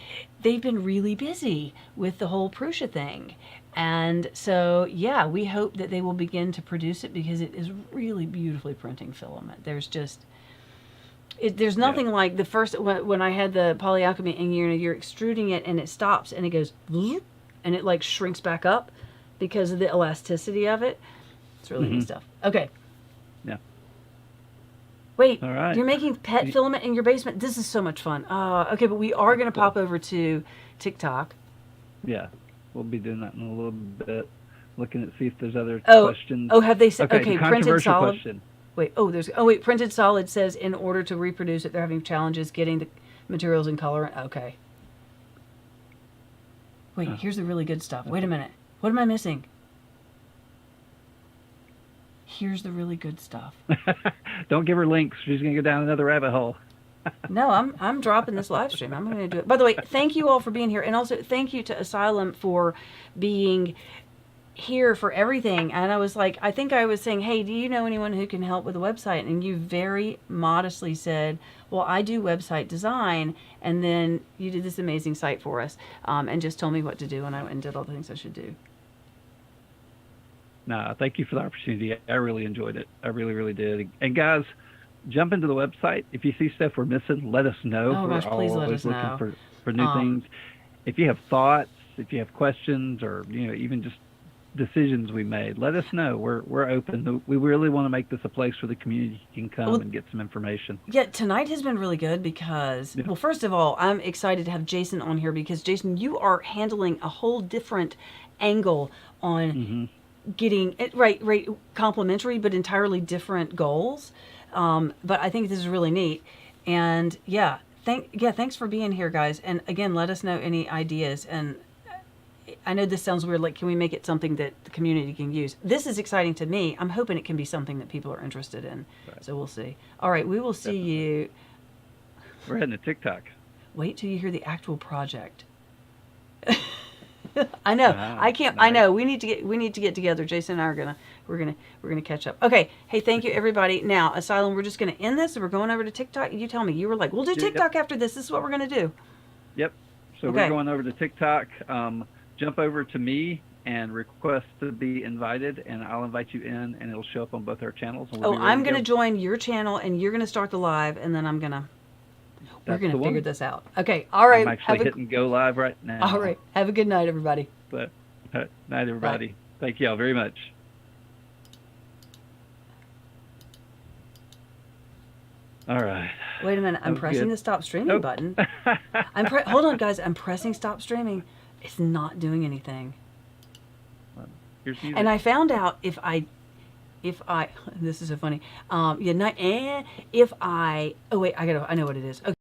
they've been really busy with the whole Prusa thing. And so, yeah, we hope that they will begin to produce it, because it is really beautifully printing filament. There's just, there's nothing like the first, when I had the Polyalchemy, and you're extruding it and it stops and it goes, and it like shrinks back up because of the elasticity of it. It's really neat stuff. Okay. Yeah. Wait, All right. you're making pet filament in your basement? This is so much fun. Okay, but we are going to pop over to TikTok. Yeah. We'll be doing that in a little bit. Looking at see if there's other Oh, questions. oh, have they said, Okay, okay, the Printed controversial Solid. question. Wait, Printed Solid says in order to reproduce it, they're having challenges getting the materials in color. Okay. Wait, here's the really good stuff. Wait a minute. What am I missing? Here's the really good stuff. Don't give her links. She's going to go down another rabbit hole. No, I'm dropping this live stream. I'm going to do it. By the way, thank you all for being here. And also thank you to Asylum for being here for everything. And I was like, I think I was saying, hey, do you know anyone who can help with the website? And you very modestly said, well, I do website design. And then you did this amazing site for us, and just told me what to do. And I went and did all the things I should do. No, thank you for the opportunity. I really enjoyed it. I really, really did. And guys, jump into the website. If you see stuff we're missing, let us know. Oh, We're gosh, please let always us know. looking for new things. If you have thoughts, if you have questions, or even just decisions we made, let us know. We're open. We really want to make this a place where the community can come and get some information. Yeah, tonight has been really good because, well, first of all, I'm excited to have Jason on here, because Jason, you are handling a whole different angle on getting it right, complementary, but entirely different goals. But I think this is really neat. And yeah, thanks for being here, guys. And again, let us know any ideas. And I know this sounds weird, like, can we make it something that the community can use? This is exciting to me. I'm hoping it can be something that people are interested in. Right. So we'll see. All right, we will see you. We're heading to TikTok. Wait till you hear the actual project. I know. I can't. Nice. I know. We need to get together. Jason and I we're gonna catch up. Okay. Hey, thank you everybody. Now, Asylum, we're just gonna end this, and we're going over to TikTok. You tell me. You were like, we'll do TikTok after this. This is what we're gonna do. Yep. So Okay. we're going over to TikTok. Jump over to me and request to be invited, and I'll invite you in, and it'll show up on both our channels. And we'll be ready I'm to gonna go. join your channel, and you're gonna start the live, and then we're That's gonna the one. figure this out. Okay. All right. I'm actually hitting go live right now. All right. Have a good night, everybody. But, night, everybody. Thank you all very much. All right. Wait a minute. I'm was pressing good. the stop streaming Nope. button. Hold on, guys. I'm pressing stop streaming. It's not doing anything. Here's music. And I found out if I, this is so funny. If I, oh wait, I know what it is. Okay.